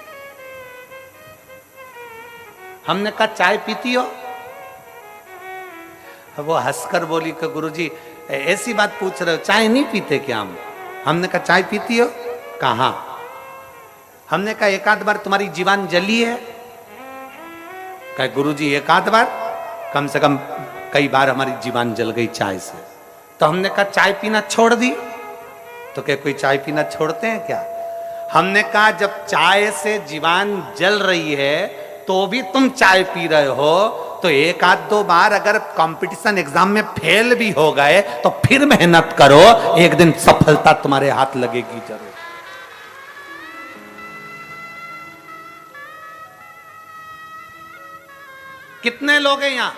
हमने कहा चाय पीती हो? वो हंसकर बोली कि गुरुजी ऐसी बात पूछ रहे हो, चाय नहीं पीते क्या हम? हमने कहा चाय पीती हो? कहाँ? हमने कहा एक आध बार तुम्हारी जीवान जली है? कहा गुरुजी एक आध बार, कम से कम कई बार हमारी जीवान जल गई चाय से। तो हमने कहा चाय पीना छोड़ दी? तो क्या कोई चाय पीना छोड़ते हैं क्या? हमने कहा जब चाय से जीवान जल रही है तो भी तुम चाय पी रहे हो, तो एक आध 2 बार अगर कंपटीशन एग्जाम में फेल भी हो गए तो फिर मेहनत करो, एक दिन सफलता तुम्हारे हाथ लगेगी जरूर। कितने लोग हैं यहां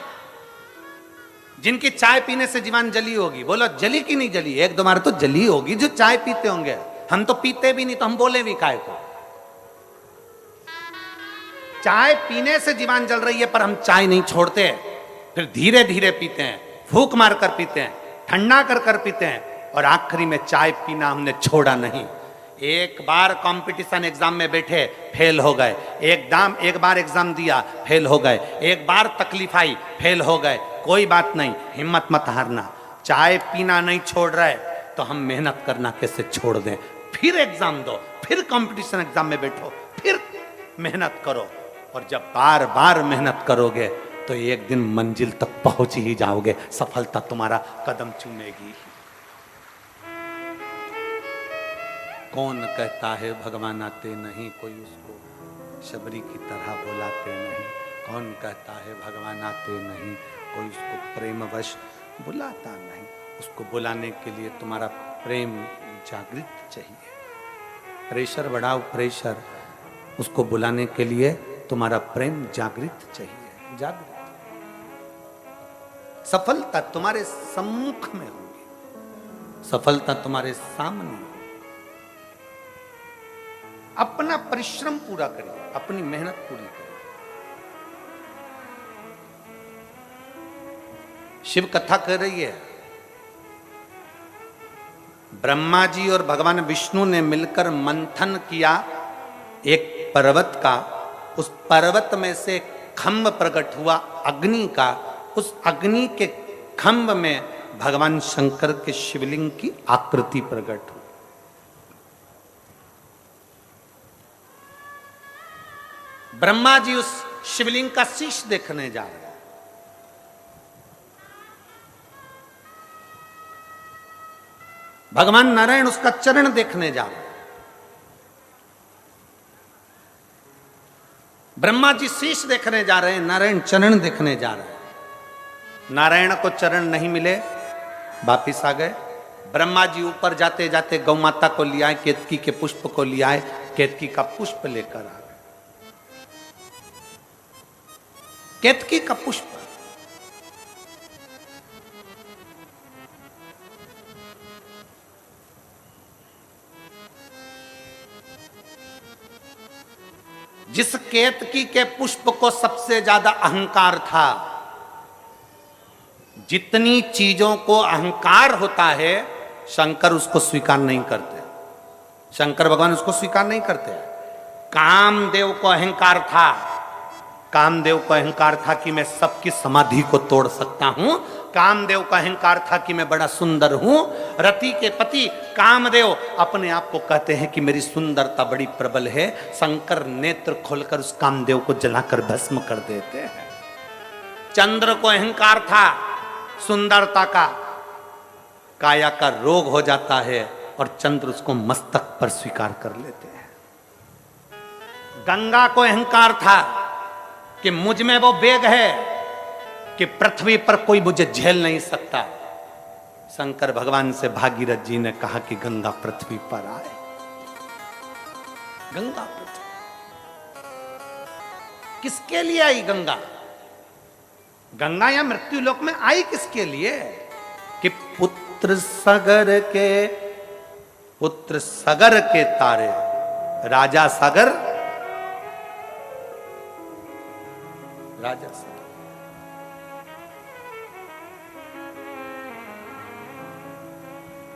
जिनकी चाय पीने से जीवान जली होगी? बोलो जली कि नहीं जली? 1-2 बार तो जली होगी जो चाय पीते होंगे। हम तो पीते भी नहीं, तो हम बोले भी काहे को? चाय पीने से जीवान जल रही है पर हम चाय नहीं छोड़ते, फिर धीरे धीरे पीते हैं, फूंक मार कर पीते हैं, ठंडा कर कर पीते हैं, और आखिरी में चाय पीना हमने छोड़ा नहीं। एक बार कंपटीशन एग्जाम में बैठे, फेल हो गए, एक बार एग्जाम दिया, फेल हो गए, एक बार तकलीफ आई, फेल हो गए, कोई बात नहीं, हिम्मत मत हारना। चाय पीना नहीं छोड़ रहे तो हम मेहनत करना कैसे छोड़ दें? फिर एग्जाम दो, फिर कंपटीशन एग्जाम में बैठो, फिर मेहनत करो, और जब बार बार मेहनत करोगे तो एक दिन मंजिल तक पहुंच ही जाओगे, सफलता तुम्हारा कदम चूमेगी। कौन कहता है भगवान आते नहीं, कोई उसको शबरी की तरह बुलाते नहीं। कौन कहता है भगवान आते नहीं, कोई उसको प्रेमवश बुलाता नहीं। उसको बुलाने के लिए तुम्हारा प्रेम जागृत चाहिए। प्रेशर बढ़ाओ प्रेशर, उसको बुलाने के लिए तुम्हारा प्रेम जागृत चाहिए। जागृत सफलता तुम्हारे सम्मुख में होगी, सफलता तुम्हारे सामने होगी। अपना परिश्रम पूरा करिए, अपनी मेहनत पूरी करिए। शिव कथा कर रही है, ब्रह्मा जी और भगवान विष्णु ने मिलकर मंथन किया एक पर्वत का। उस पर्वत में से खंभ प्रकट हुआ अग्नि का। उस अग्नि के खंभ में भगवान शंकर के शिवलिंग की आकृति प्रकट हुई। ब्रह्मा जी उस शिवलिंग का शीश देखने जा रहे हैं। भगवान नारायण उसका चरण देखने जा रहे हैं। ब्रह्मा जी शीश देखने जा रहे हैं, नारायण चरण देखने जा रहे हैं। नारायण को चरण नहीं मिले, वापिस आ गए। ब्रह्मा जी ऊपर जाते जाते गौ माता को ले आए, केतकी के पुष्प को ले आए, केतकी का पुष्प लेकर आ गए। केतकी का पुष्प जिस केतकी के पुष्प को सबसे ज्यादा अहंकार था, जितनी चीजों को अहंकार होता है शंकर उसको स्वीकार नहीं करते। शंकर भगवान उसको स्वीकार नहीं करते। कामदेव को अहंकार था, कामदेव को अहंकार था कि मैं सबकी समाधि को तोड़ सकता हूं। कामदेव का अहंकार था कि मैं बड़ा सुंदर हूं। रति के पति कामदेव अपने आप को कहते हैं कि मेरी सुंदरता बड़ी प्रबल है। शंकर नेत्र खोलकर उस कामदेव को जलाकर भस्म कर देते हैं। चंद्र को अहंकार था सुंदरता का, काया का रोग हो जाता है और चंद्र उसको मस्तक पर स्वीकार कर लेते हैं। गंगा को अहंकार था कि मुझ में वो वेग है कि पृथ्वी पर कोई मुझे झेल नहीं सकता। शंकर भगवान से भागीरथ जी ने कहा कि गंगा पृथ्वी पर आए। गंगा पृथ्वी किसके लिए आई? गंगा गंगा या मृत्यु लोक में आई किसके लिए? कि पुत्र सगर के तारे, राजा सागर, राजा सागर,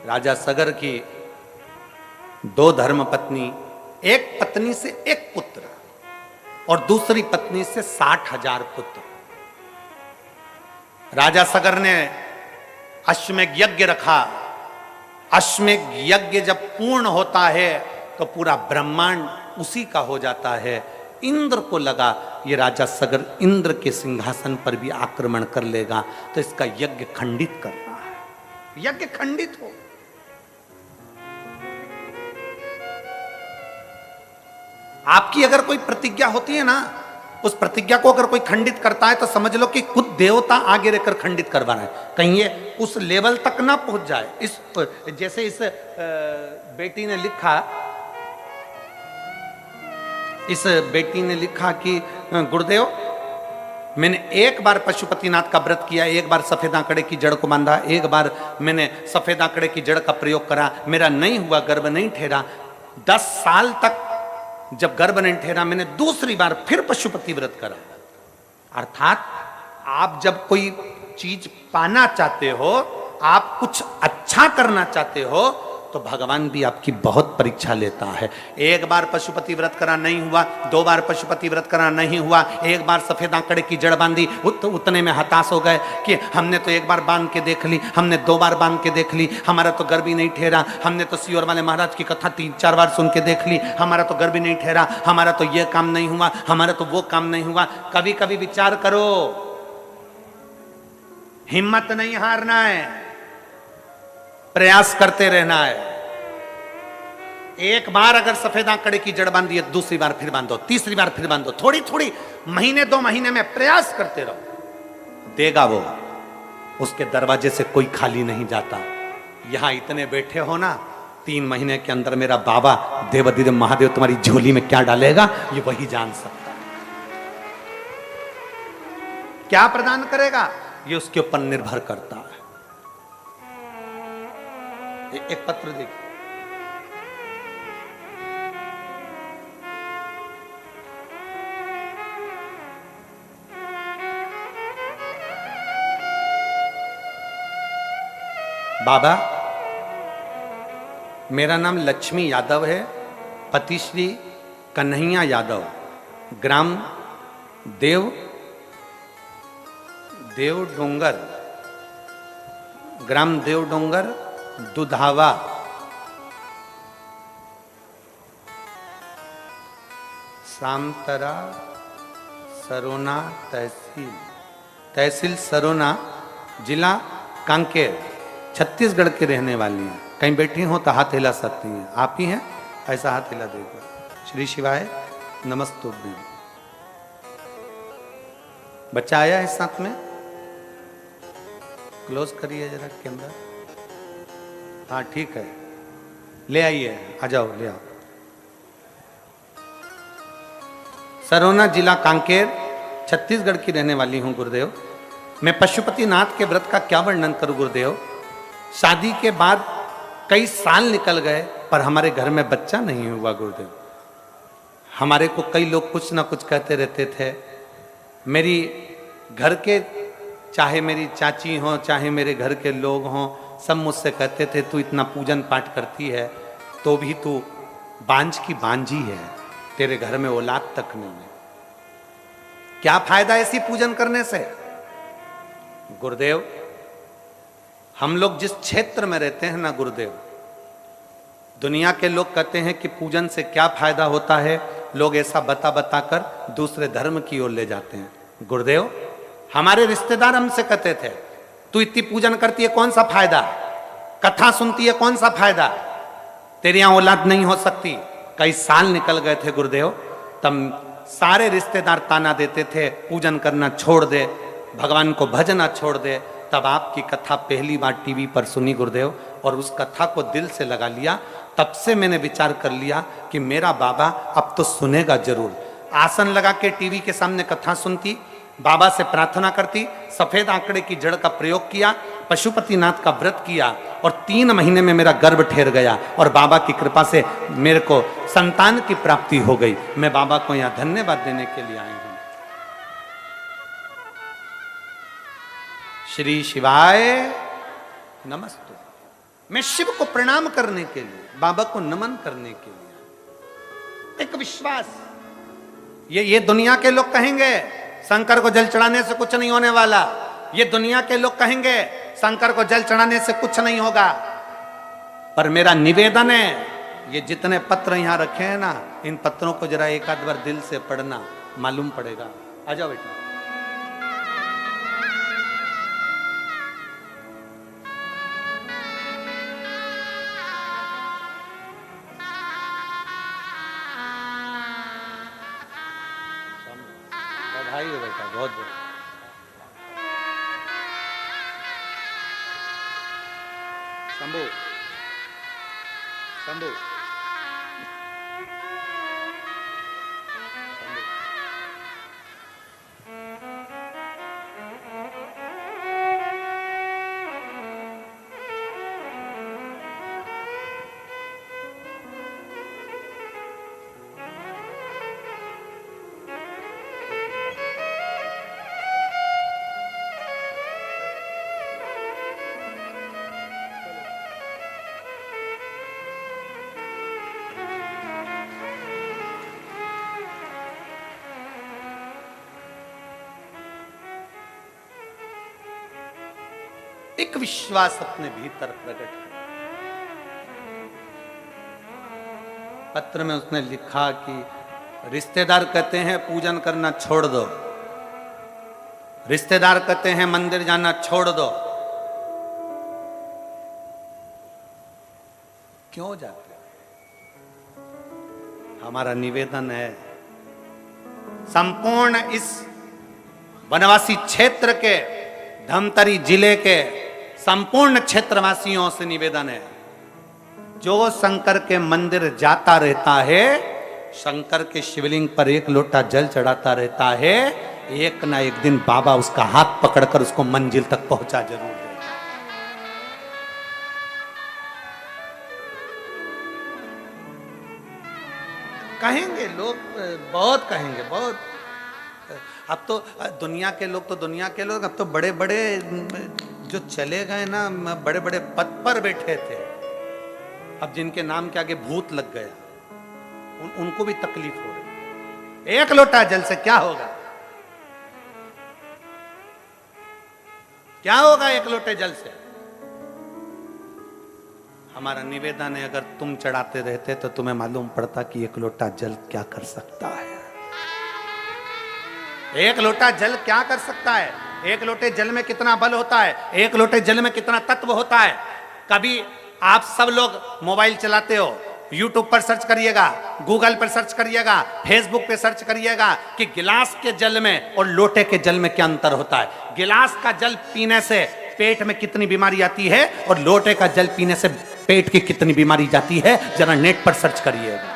राजा सगर की दो धर्म पत्नी, एक पत्नी से एक पुत्र और दूसरी पत्नी से 60,000 पुत्र। राजा सगर ने अश्वमेध यज्ञ रखा। अश्वमेध यज्ञ जब पूर्ण होता है तो पूरा ब्रह्मांड उसी का हो जाता है। इंद्र को लगा ये राजा सगर इंद्र के सिंहासन पर भी आक्रमण कर लेगा, तो इसका यज्ञ खंडित करना है। यज्ञ खंडित हो। आपकी अगर कोई प्रतिज्ञा होती है ना, उस प्रतिज्ञा को अगर कोई खंडित करता है तो समझ लो कि खुद देवता आगे रहकर खंडित करवा रहा है। कहीं ये उस लेवल तक ना पहुंच जाए। इस जैसे इस बेटी ने लिखा, इस बेटी ने लिखा कि गुरुदेव मैंने एक बार पशुपतिनाथ का व्रत किया, एक बार सफेद आंकड़े की जड़ को बांधा, एक बार मैंने सफेद आंकड़े की जड़ का प्रयोग करा, मेरा नहीं हुआ, गर्भ नहीं ठहरा। 10 साल तक जब गर्भ नहीं ठहरा, मैंने दूसरी बार फिर पशुपति व्रत करा। अर्थात आप जब कोई चीज पाना चाहते हो, आप कुछ अच्छा करना चाहते हो, तो भगवान भी आपकी बहुत परीक्षा लेता है। एक बार पशुपति व्रत करा नहीं हुआ, 2 बार पशुपति व्रत करा नहीं हुआ, एक बार सफेद आंकड़े की जड़ बांधी, उतने में हताश हो गए कि हमने तो एक बार बांध के देख ली, हमने 2 बार बांध के देख ली, हमारा तो गर्भ ही नहीं ठहरा, हमने तो सियोर वाले महाराज की कथा 3-4 बार सुन के देख ली, हमारा तो गर्भ ही नहीं ठहरा, हमारा तो ये काम नहीं हुआ, हमारा तो वो काम नहीं हुआ। कभी कभी विचार करो, हिम्मत नहीं हारना है, प्रयास करते रहना है। एक बार अगर सफेद आंकड़े की जड़ बांधी है, दूसरी बार फिर बांधो, तीसरी बार फिर बांधो, थोड़ी थोड़ी महीने 2 महीने में प्रयास करते रहो, देगा वो। उसके दरवाजे से कोई खाली नहीं जाता। यहां इतने बैठे हो ना, 3 महीने के अंदर मेरा बाबा देवाधिदेव महादेव तुम्हारी झोली में क्या डालेगा ये वही जान सकता है। क्या प्रदान करेगा ये उसके ऊपर निर्भर करता है। एक पत्र देखिए, बाबा मेरा नाम लक्ष्मी यादव है, पति श्री कन्हैया यादव, ग्राम देव डोंगर, ग्राम देव डोंगर, दुधावा, सामतरा, सरोना तहसील सरोना, जिला कांकेर, छत्तीसगढ़ के रहने वाली हैं। कहीं बैठी हो तो हाथ हिला सकती हैं। आप ही हैं, ऐसा हाथ हिला देगा। श्री शिवाय नमस्तुभ्यं। बच्चा आया है साथ में, क्लोज करिए जरा कैमरा। हाँ ठीक है, ले आइए, आ जाओ, ले आओ। सरोना जिला कांकेर, छत्तीसगढ़ की रहने वाली हूं गुरुदेव। मैं पशुपतिनाथ के व्रत का क्या वर्णन करूं गुरुदेव। शादी के बाद कई साल निकल गए पर हमारे घर में बच्चा नहीं हुआ गुरुदेव। हमारे को कई लोग कुछ ना कुछ कहते रहते थे। मेरी घर के, चाहे मेरी चाची हो, चाहे मेरे घर के लोग हों, सब मुझसे कहते थे तू इतना पूजन पाठ करती है तो भी तू बांझ की बांझी है, तेरे घर में औलाद तक नहीं है। क्या फायदा ऐसी पूजन करने से गुरुदेव। हम लोग जिस क्षेत्र में रहते हैं ना गुरुदेव, दुनिया के लोग कहते हैं कि पूजन से क्या फायदा होता है, लोग ऐसा बता बता कर दूसरे धर्म की ओर ले जाते हैं गुरुदेव। हमारे रिश्तेदार हमसे कहते थे तू इतनी पूजन करती है कौन सा फायदा, कथा सुनती है कौन सा फायदा, तेरे यहां औलाद नहीं हो सकती। कई साल निकल गए थे गुरुदेव, तब सारे रिश्तेदार ताना देते थे पूजन करना छोड़ दे, भगवान को भजना छोड़ दे। तब आपकी कथा पहली बार टीवी पर सुनी गुरुदेव और उस कथा को दिल से लगा लिया। तब से मैंने विचार कर लिया कि मेरा बाबा अब तो सुनेगा जरूर। आसन लगा के टीवी के सामने कथा सुनती, बाबा से प्रार्थना करती, सफेद आंकड़े की जड़ का प्रयोग किया, पशुपतिनाथ का व्रत किया और 3 महीने में मेरा गर्भ ठहर गया और बाबा की कृपा से मेरे को संतान की प्राप्ति हो गई। मैं बाबा को यहाँ धन्यवाद देने के लिए आई हूं। श्री शिवाय नमस्ते। मैं शिव को प्रणाम करने के लिए, बाबा को नमन करने के लिए, एक विश्वास। ये दुनिया के लोग कहेंगे शंकर को जल चढ़ाने से कुछ नहीं होने वाला, ये दुनिया के लोग कहेंगे शंकर को जल चढ़ाने से कुछ नहीं होगा, पर मेरा निवेदन है ये जितने पत्र यहां रखे हैं ना, इन पत्रों को जरा एक आध बार दिल से पढ़ना, मालूम पड़ेगा। आ जाओ बेटा। बधाई हो बेटा, बहुत बहुत। शंभू शंभू एक विश्वास अपने भीतर प्रकट कर। पत्र में उसने लिखा कि रिश्तेदार कहते हैं पूजन करना छोड़ दो, रिश्तेदार कहते हैं मंदिर जाना छोड़ दो, क्यों जाते? हमारा निवेदन है संपूर्ण इस वनवासी क्षेत्र के, धमतरी जिले के संपूर्ण क्षेत्रवासियों से निवेदन है, जो शंकर के मंदिर जाता रहता है, शंकर के शिवलिंग पर एक लोटा जल चढ़ाता रहता है, एक ना एक दिन बाबा उसका हाथ पकड़कर उसको मंजिल तक पहुंचा जरूर देगा। कहेंगे लोग, बहुत कहेंगे, बहुत। अब तो दुनिया के लोग अब तो बड़े बड़े जो चले गए ना, बड़े बड़े पद पर बैठे थे, अब जिनके नाम के आगे भूत लग गया, उनको भी तकलीफ हो रही। एक लोटा जल से क्या होगा? क्या होगा एक लोटे जल से? हमारा निवेदन है, अगर तुम चढ़ाते रहते तो तुम्हें मालूम पड़ता कि एक लोटा जल क्या कर सकता है। एक लोटा जल क्या कर सकता है? एक लोटे जल में कितना बल होता है, एक लोटे जल में कितना तत्व होता है। कभी आप सब लोग मोबाइल चलाते हो, यूट्यूब पर सर्च करिएगा, गूगल पर सर्च करिएगा, फेसबुक पे सर्च करिएगा कि गिलास के जल में और लोटे के जल में क्या अंतर होता है। गिलास का जल पीने से पेट में कितनी बीमारी आती है और लोटे का जल पीने से पेट की कितनी बीमारी जाती है, जरा नेट पर सर्च करिएगा।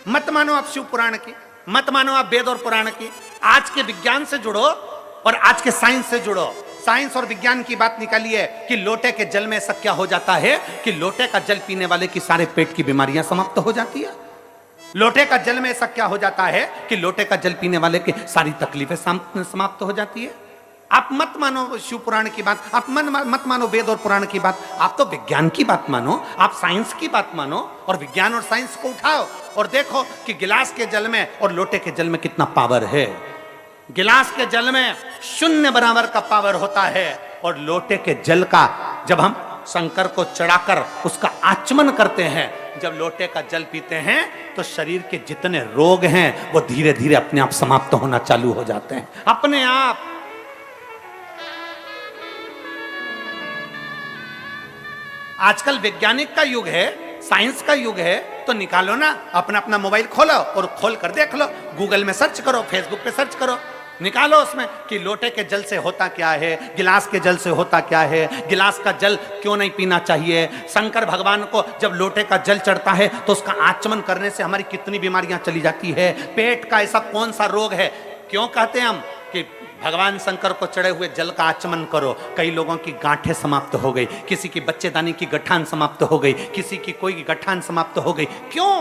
मत मानो आप शिव पुराण की, मत मानो आप वेद और पुराण की, आज के विज्ञान से जुड़ो और आज के साइंस से जुड़ो। साइंस और विज्ञान की बात निकालिए कि लोटे के जल में ऐसा क्या हो जाता है कि लोटे का जल पीने वाले की सारे पेट की बीमारियां समाप्त हो जाती है। लोटे का जल में ऐसा क्या हो जाता है कि लोटे का जल पीने वाले की सारी तकलीफें समाप्त हो जाती है। आप मत मानो शिव पुराण की बात, आप मत मानो वेद और पुराण की बात, आप तो विज्ञान की बात मानो, आप साइंस की बात मानो और विज्ञान और साइंस को उठाओ और देखो कि गिलास के जल में और लोटे के जल में कितना पावर है। गिलास के जल में 0 बराबर का पावर होता है और लोटे के जल का जब हम शंकर को चढ़ाकर उसका आचमन करते हैं, जब लोटे का जल पीते हैं तो शरीर के जितने रोग हैं वो धीरे धीरे अपने आप समाप्त होना चालू हो जाते हैं, अपने आप। आजकल वैज्ञानिक का युग है, साइंस का युग है, तो निकालो ना अपना अपना मोबाइल खोलो और खोल कर देख लो, गूगल में सर्च करो, फेसबुक पे सर्च करो, निकालो उसमें कि लोटे के जल से होता क्या है, गिलास के जल से होता क्या है, गिलास का जल क्यों नहीं पीना चाहिए। शंकर भगवान को जब लोटे का जल चढ़ता है तो उसका आचमन करने से हमारी कितनी बीमारियां चली जाती है। पेट का ऐसा कौन सा रोग है, क्यों कहते हैं हम कि भगवान शंकर को चढ़े हुए जल का आचमन करो। कई लोगों की गांठें समाप्त हो गई, किसी की बच्चेदानी की गठान समाप्त हो गई, किसी की कोई गठान समाप्त हो गई। क्यों?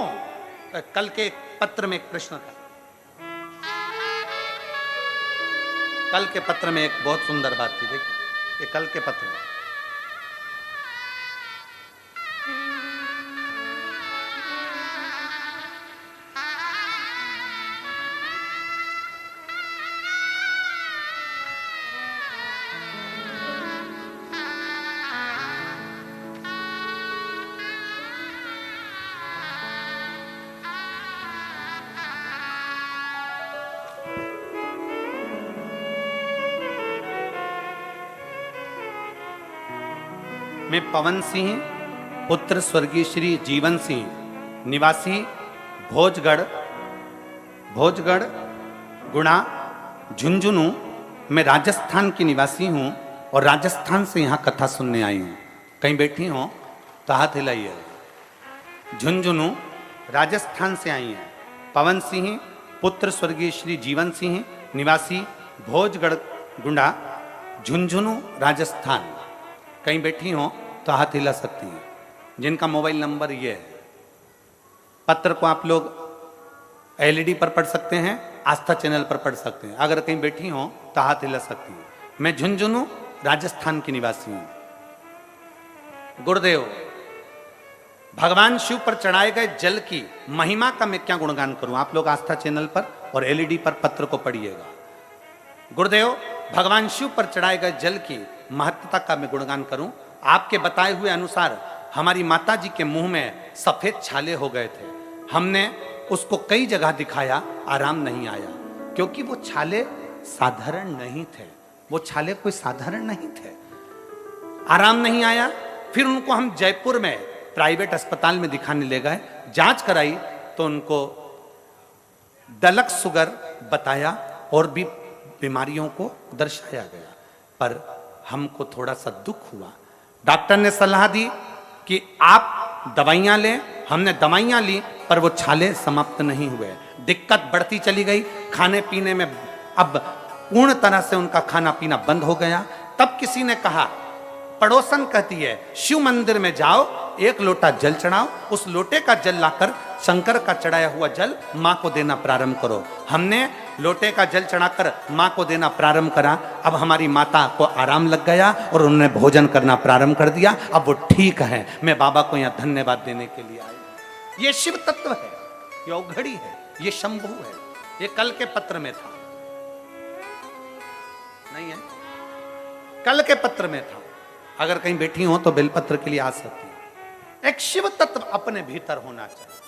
कल के पत्र में एक प्रश्न था, कल के पत्र में एक बहुत सुंदर बात थी। देखिए ये कल के पत्र में मैं पवन सिंह पुत्र स्वर्गीय श्री जीवन सिंह निवासी भोजगढ़ गुणा झुंझुनू, मैं राजस्थान की निवासी हूँ और राजस्थान से यहाँ कथा सुनने आई हूँ। कहीं बैठी हो तो हाथ हिलाइए। झुंझुनू राजस्थान से आई हैं। पवन सिंह पुत्र स्वर्गीय श्री जीवन सिंह निवासी भोजगढ़ गुंडा झुंझुनू राजस्थान। कहीं बैठी हो तो हाथ हिला सकती हैं। जिनका मोबाइल नंबर ये है। पत्र को आप लोग एलईडी पर पढ़ सकते हैं, आस्था चैनल पर पढ़ सकते हैं। अगर कहीं बैठी हो तो हाथ हिला सकती हैं। मैं झुंझुनू राजस्थान की निवासी हूं। गुरुदेव, भगवान शिव पर चढ़ाए गए जल की महिमा का मैं क्या गुणगान करूं। आप लोग आस्था चैनल पर और एलईडी पर पत्र को पढ़िएगा। गुरुदेव, भगवान शिव पर चढ़ाए गए जल की महत्ता का मैं गुणगान करूं। आपके बताए हुए अनुसार हमारी माता जी के मुंह में सफेद छाले हो गए थे। हमने उसको कई जगह दिखाया, आराम नहीं आया, क्योंकि वो छाले साधारण नहीं थे। वो छाले कोई साधारण नहीं थे, आराम नहीं आया। फिर उनको हम जयपुर में प्राइवेट अस्पताल में दिखाने ले गए, जांच कराई तो उनको दलक शुगर बताया और भी बीमारियों को दर्शाया गया। पर हमको थोड़ा सा दुख हुआ। डॉक्टर ने सलाह दी कि आप दवाइयां लें। हमने दवाइयां ली पर वो छाले समाप्त नहीं हुए, दिक्कत बढ़ती चली गई। खाने पीने में अब पूर्ण तरह से उनका खाना पीना बंद हो गया। तब किसी ने कहा, पड़ोसन कहती है शिव मंदिर में जाओ, एक लोटा जल चढ़ाओ, उस लोटे का जल लाकर शंकर का चढ़ाया हुआ जल मां को देना प्रारंभ करो। हमने लोटे का जल चढ़ाकर मां को देना प्रारंभ करा। अब हमारी माता को आराम लग गया और उन्होंने भोजन करना प्रारंभ कर दिया। अब वो ठीक है। मैं बाबा को यहाँ धन्यवाद देने के लिए आई। ये शिव तत्व है, ये औघड़ी है, ये शंभु है। ये कल के पत्र में था, नहीं है, कल के पत्र में था। अगर कहीं बैठी हो तो बेलपत्र के लिए आ सकती है। एक शिव तत्व अपने भीतर होना चाहिए।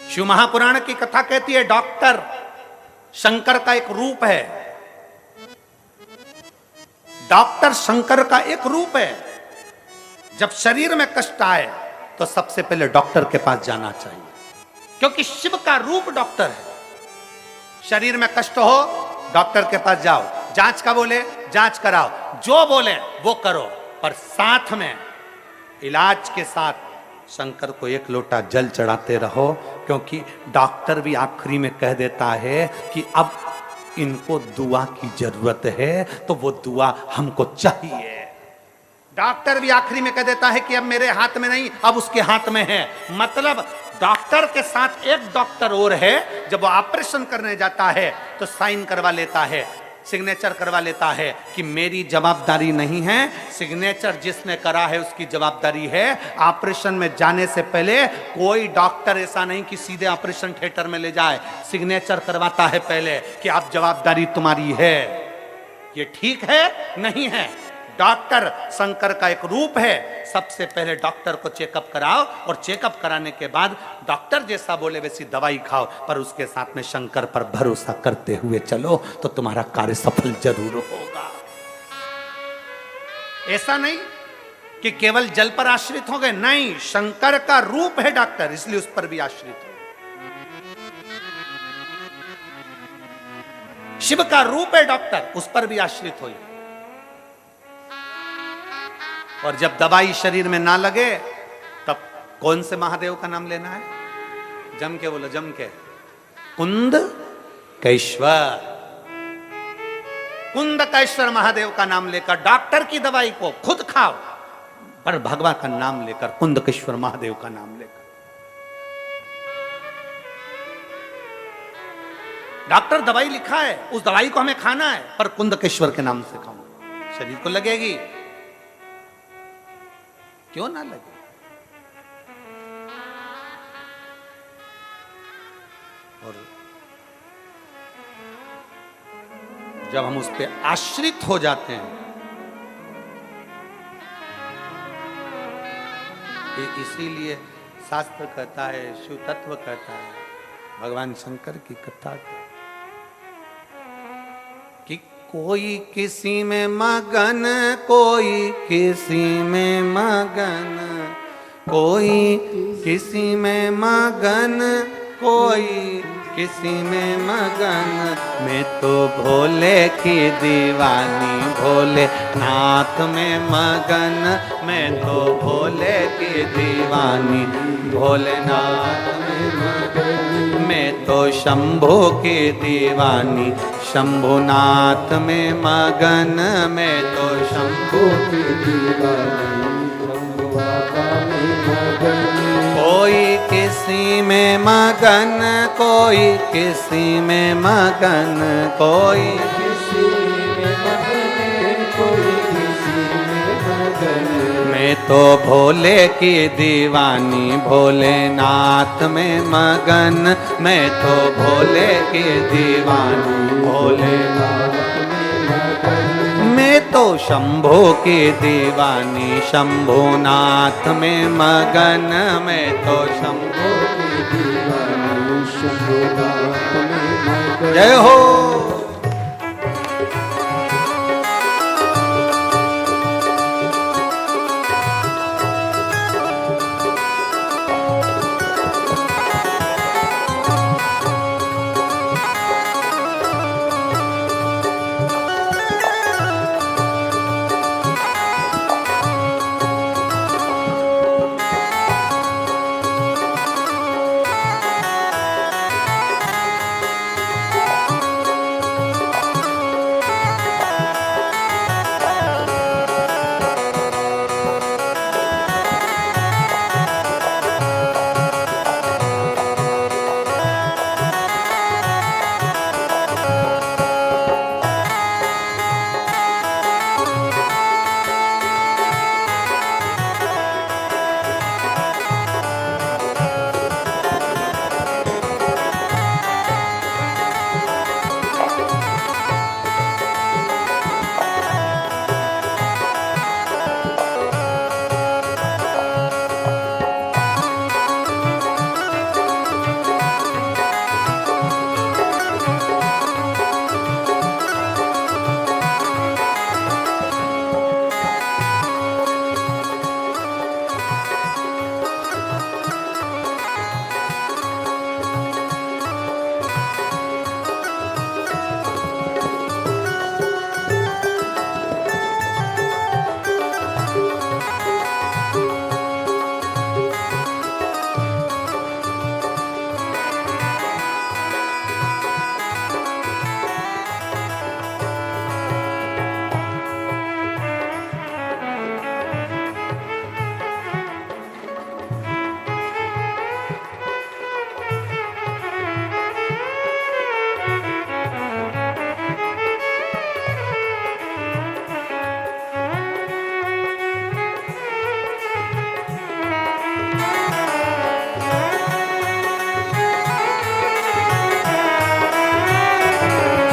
शिव महापुराण की कथा कहती है डॉक्टर शंकर का एक रूप है। डॉक्टर शंकर का एक रूप है। जब शरीर में कष्ट आए तो सबसे पहले डॉक्टर के पास जाना चाहिए, क्योंकि शिव का रूप डॉक्टर है। शरीर में कष्ट हो, डॉक्टर के पास जाओ, जांच का बोले जांच कराओ, जो बोले वो करो, पर साथ में इलाज के साथ शंकर को एक लोटा जल चढ़ाते रहो। क्योंकि डॉक्टर भी आखिरी में कह देता है कि अब इनको दुआ की जरूरत है, तो वो दुआ हमको चाहिए। डॉक्टर भी आखिरी में कह देता है कि अब मेरे हाथ में नहीं, अब उसके हाथ में है। मतलब डॉक्टर के साथ एक डॉक्टर और है। जब वो ऑपरेशन करने जाता है तो साइन करवा लेता है, सिग्नेचर करवा लेता है कि मेरी जवाबदारी नहीं है, सिग्नेचर जिसने करा है उसकी जवाबदारी है। ऑपरेशन में जाने से पहले कोई डॉक्टर ऐसा नहीं कि सीधे ऑपरेशन थिएटर में ले जाए, सिग्नेचर करवाता है पहले कि आप जवाबदारी तुम्हारी है। ये ठीक है नहीं है? डॉक्टर शंकर का एक रूप है। सबसे पहले डॉक्टर को चेकअप कराओ और चेकअप कराने के बाद डॉक्टर जैसा बोले वैसी दवाई खाओ, पर उसके साथ में शंकर पर भरोसा करते हुए चलो तो तुम्हारा कार्य सफल जरूर होगा। ऐसा नहीं कि केवल जल पर आश्रित हो गए, नहीं, शंकर का रूप है डॉक्टर, इसलिए उस पर भी आश्रित हो। शिव का रूप है डॉक्टर, उस पर भी आश्रित हो। और जब दवाई शरीर में ना लगे तब कौन से महादेव का नाम लेना है? जम के बोलो, जम के, कुंद कैश्वर। कुंद कैश्वर महादेव का नाम लेकर डॉक्टर की दवाई को खुद खाओ, पर भगवान का नाम लेकर, कुंद कैश्वर महादेव का नाम लेकर। डॉक्टर दवाई लिखा है, उस दवाई को हमें खाना है, पर कुंद कैश्वर के नाम से खाओ, शरीर को लगेगी। क्यों ना लगे? और जब हम उस पर आश्रित हो जाते हैं, इसीलिए शास्त्र कहता है, शिव तत्व कहता है, भगवान शंकर की कथा कि कोई किसी में मगन, कोई किसी में मगन, कोई किसी में मगन, कोई किसी में मगन। मैं तो भोले की दीवानी, भोले नाथ में मगन। मैं तो भोले की दीवानी, भोलेनाथ में मगन। मैं तो शंभू की दीवानी, शंभुनाथ में मगन। मैं तो शंभू की दीवानी, शंभु बाबा में मगन। कोई किसी में मगन, कोई किसी में मगन, कोई किसी में मगन, कोई किसी में मगन। मैं तो भोले की दीवानी, भोलेनाथ में मगन। मैं तो भोले की दीवानी, भोलेनाथ में मगन। मैं तो शंभू की दीवानी, शंभुनाथ में मगन। मैं तो शंभू की दीवानी, शंभुनाथ में मगन। जय हो।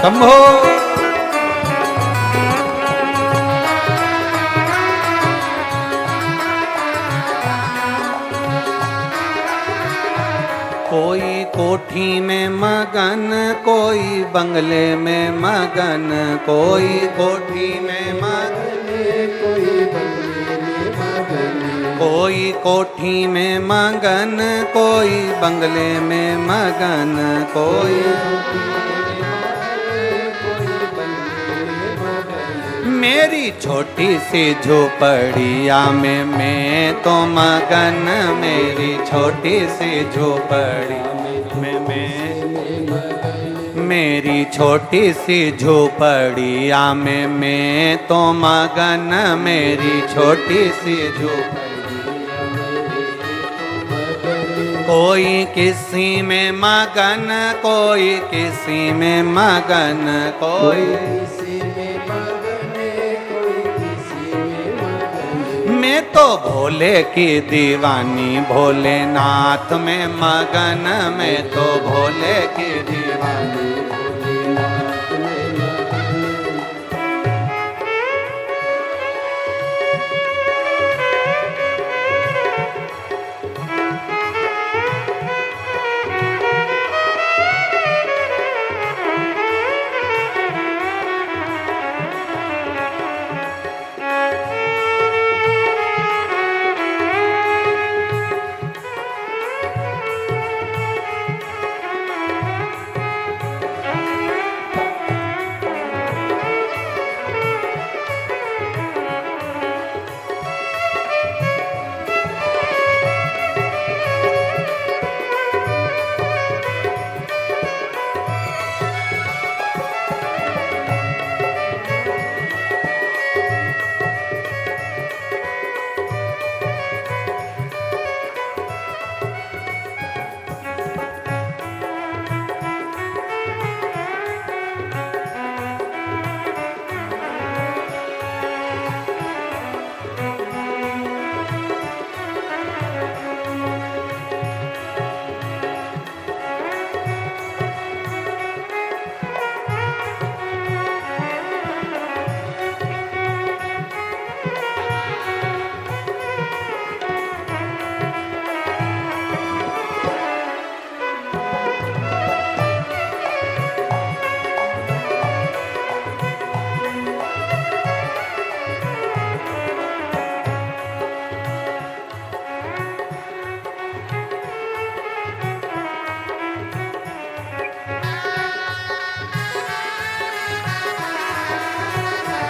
शंभो। कोई कोठी में मगन, कोई बंगले में मगन, कोई कोठी में मगन, कोई बंगले में मगन, कोई कोठी में मगन, कोई बंगले में मगन, कोई मेरी छोटी सी झोपड़िया में मैं तो मगन, मेरी छोटी सी झोपड़ी में मैं, मेरी छोटी सी झोपड़िया में मैं तो मगन, मेरी छोटी सी झोपड़ी। कोई किसी में मगन, कोई किसी में मगन, कोई मैं तो भोले की दीवानी, भोलेनाथ में मगन, मैं तो भोले की दीवानी, भोलेनाथ में मगन।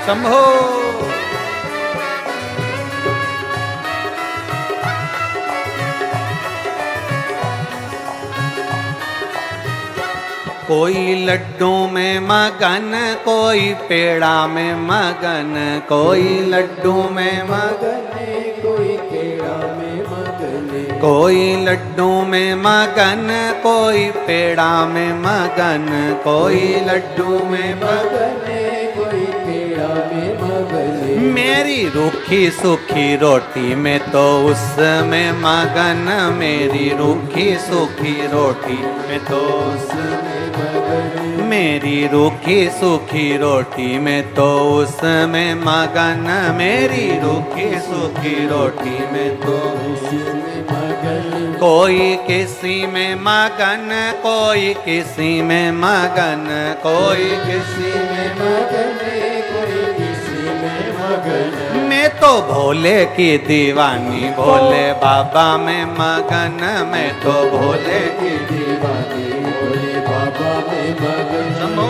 शंभो। कोई लड्डू में मगन, कोई पेड़ा में मगन, कोई लड्डू में मगन, कोई पेड़ा में मगन, कोई लड्डू में मगन, कोई पेड़ा में मगन, कोई लड्डू में मगन, कोई पेड़ा में मगन। मेरी रूखी सूखी रोटी में तो उसमें मगन, मेरी रूखी सूखी रोटी में तो उसमें मगन, मेरी रूखी सूखी रोटी में तो उसमें मगन, मेरी रूखी सूखी रोटी में तो उसमें मगन। कोई किसी में मगन, कोई किसी में मगन, कोई किसी में मगन, कोई किसी में मगन। मैं तो भोले की दीवानी, भोले बाबा में मगन, मैं तो भोले की दीवानी, भोले बाबा में मगन। शंभो।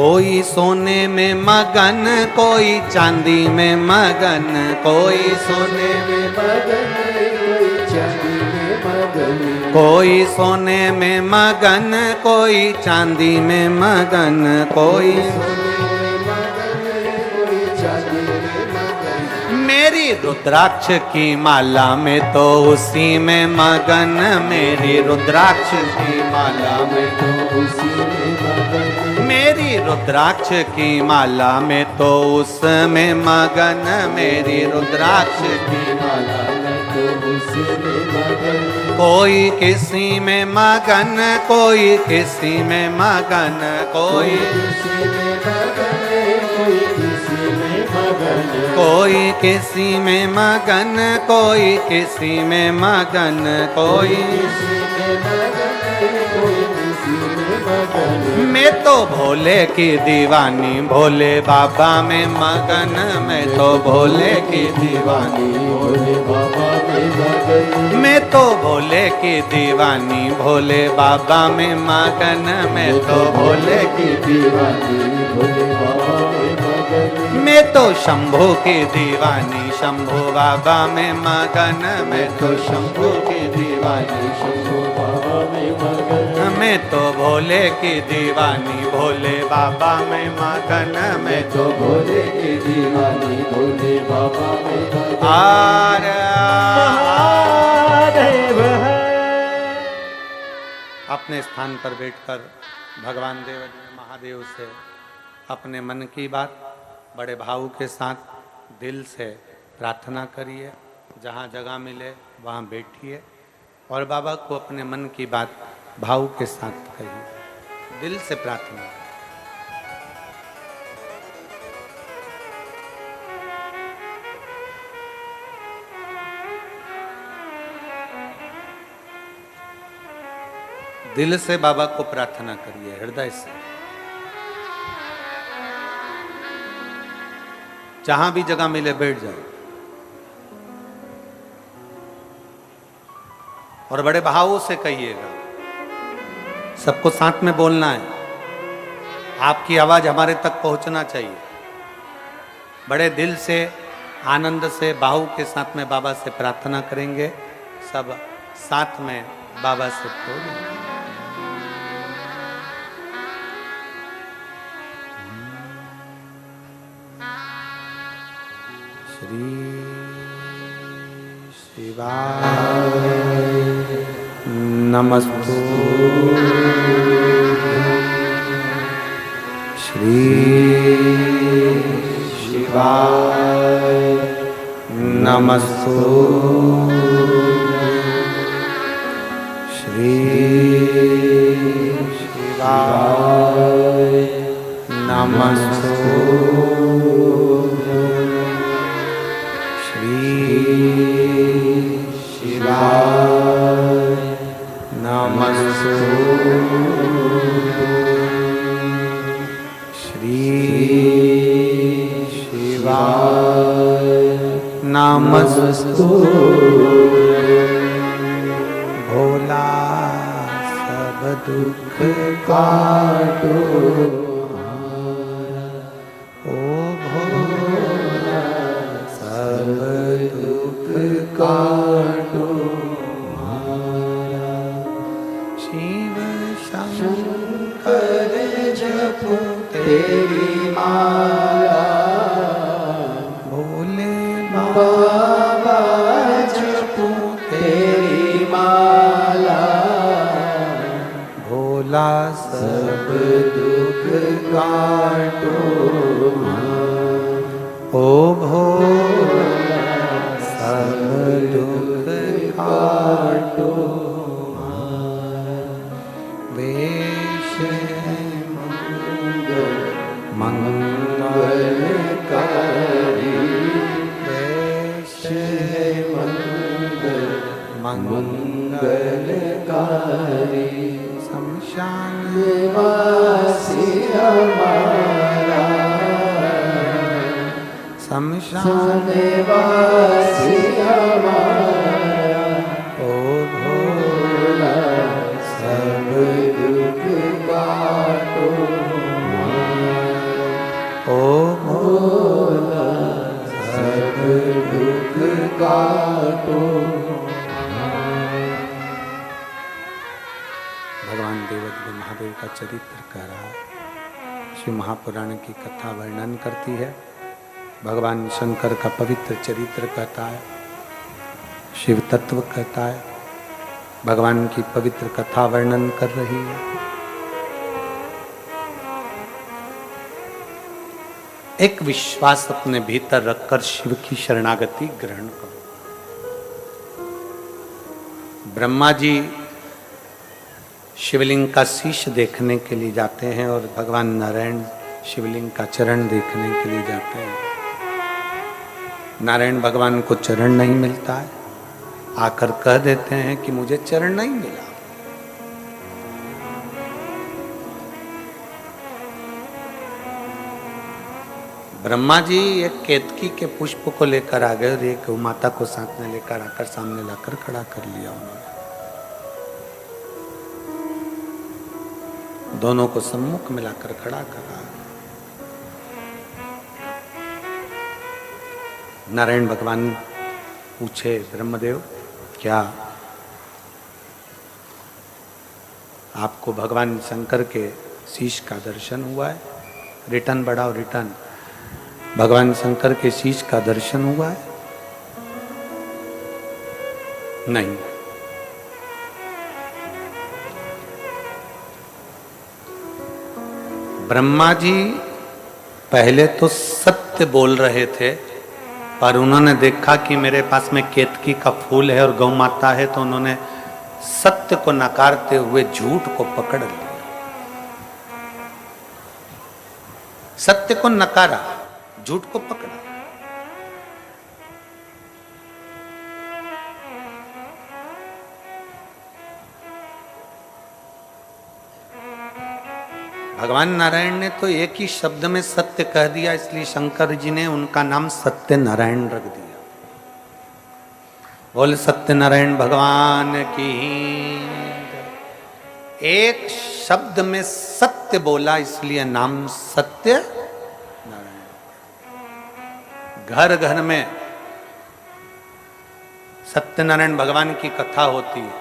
कोई सोने में मगन, कोई चांदी में मगन, कोई सोने में मगन, कोई चांदी में मगन, कोई सोने में मगन, कोई चांदी में मगन, कोई मेरी रुद्राक्ष की माला में तो उसी में मगन, मेरी रुद्राक्ष की माला में तो उसी में मगन, मेरी रुद्राक्ष की माला में तो उसमें मगन, मेरी रुद्राक्ष की माला में तो उसी में मगन, कोई किसी में मगन, कोई किसी में मगन, कोई किसी में मगन, कोई किसी में मगन, कोई किसी में मगन, कोई किसी में मगन, कोई किसी में मगन, कोई किसी में मगन। मैं तो भोले की दीवानी, भोले बाबा में मगन, मैं तो भोले की दीवानी, भोले बाबा में मगन, मैं तो भोले की दीवानी, भोले बाबा में मगन, मैं तो भोले की दीवानी, भोले बाबा में मगन, मैं तो शंभू की दीवानी, शंभू बाबा में मगन, मैं तो शंभू की दीवानी, शंभू बाबा में मगन, मैं तो भोले की दीवानी, भोले बाबा में मगन, मैं तो भोले की दीवानी, भोले बाबा में मगन। अपने स्थान पर बैठकर भगवान देव महादेव से अपने मन की बात बड़े भाव के साथ दिल से प्रार्थना करिए। जहाँ जगह मिले वहाँ बैठिए और बाबा को अपने मन की बात भाव के साथ कहिए, दिल से प्रार्थना। दिल से बाबा को प्रार्थना करिए, हृदय से। जहां भी जगह मिले बैठ जाओ और बड़े भावों से कहिएगा। सबको साथ में बोलना है, आपकी आवाज हमारे तक पहुंचना चाहिए। बड़े दिल से, आनंद से, भाव के साथ में बाबा से प्रार्थना करेंगे। सब साथ में बाबा से बोलेंगे। श्री शिवाय नमस्तु, श्री शिवाय नमस्तु, श्री शिवाय नमस्तु, शिवाय नमस्तु, श्री शिवाय नमस्तु। भोला सब दुख काटो, काटो शिव शंकर जपो तेरी माला, भोले बाबा जपो तेरी माला, भोला सब दुख काटो, ओ भोला सब दुख काटो। वेश मंगलकारी, वेश मंगलकारी, शमशान निवासी हमारा, शमशान निवासी हमारा, ओ भोला सब दुख काटो। का चरित्र कह रहा है। शिव महापुराण की कथा वर्णन करती है, भगवान शंकर का पवित्र चरित्र कहता है, शिव तत्व कहता है, भगवान की पवित्र कथा वर्णन कर रही है। एक विश्वास अपने भीतर रखकर शिव की शरणागति ग्रहण करो। ब्रह्मा जी शिवलिंग का शीश देखने के लिए जाते हैं और भगवान नारायण शिवलिंग का चरण देखने के लिए जाते हैं। नारायण भगवान को चरण नहीं मिलता है, आकर कह देते हैं कि मुझे चरण नहीं मिला। ब्रह्मा जी एक केतकी के पुष्प को लेकर आ गए और एक माता को साथ में लेकर आकर सामने लाकर खड़ा कर लिया उन्होंने। दोनों को सम्मुख मिलाकर खड़ा करा। नारायण भगवान पूछे, ब्रह्मदेव क्या आपको भगवान शंकर के शीश का दर्शन हुआ है? रिटर्न बढ़ाओ, रिटर्न। भगवान शंकर के शीश का दर्शन हुआ है? नहीं। ब्रह्मा जी पहले तो सत्य बोल रहे थे, पर उन्होंने देखा कि मेरे पास में केतकी का फूल है और गौ माता है, तो उन्होंने सत्य को नकारते हुए झूठ को पकड़ लिया। सत्य को नकारा, झूठ को पकड़ा। भगवान नारायण ने तो एक ही शब्द में सत्य कह दिया, इसलिए शंकर जी ने उनका नाम सत्य नारायण रख दिया। बोल सत्य नारायण भगवान की। एक शब्द में सत्य बोला, इसलिए नाम सत्य नारायण। घर घर में सत्यनारायण भगवान की कथा होती है।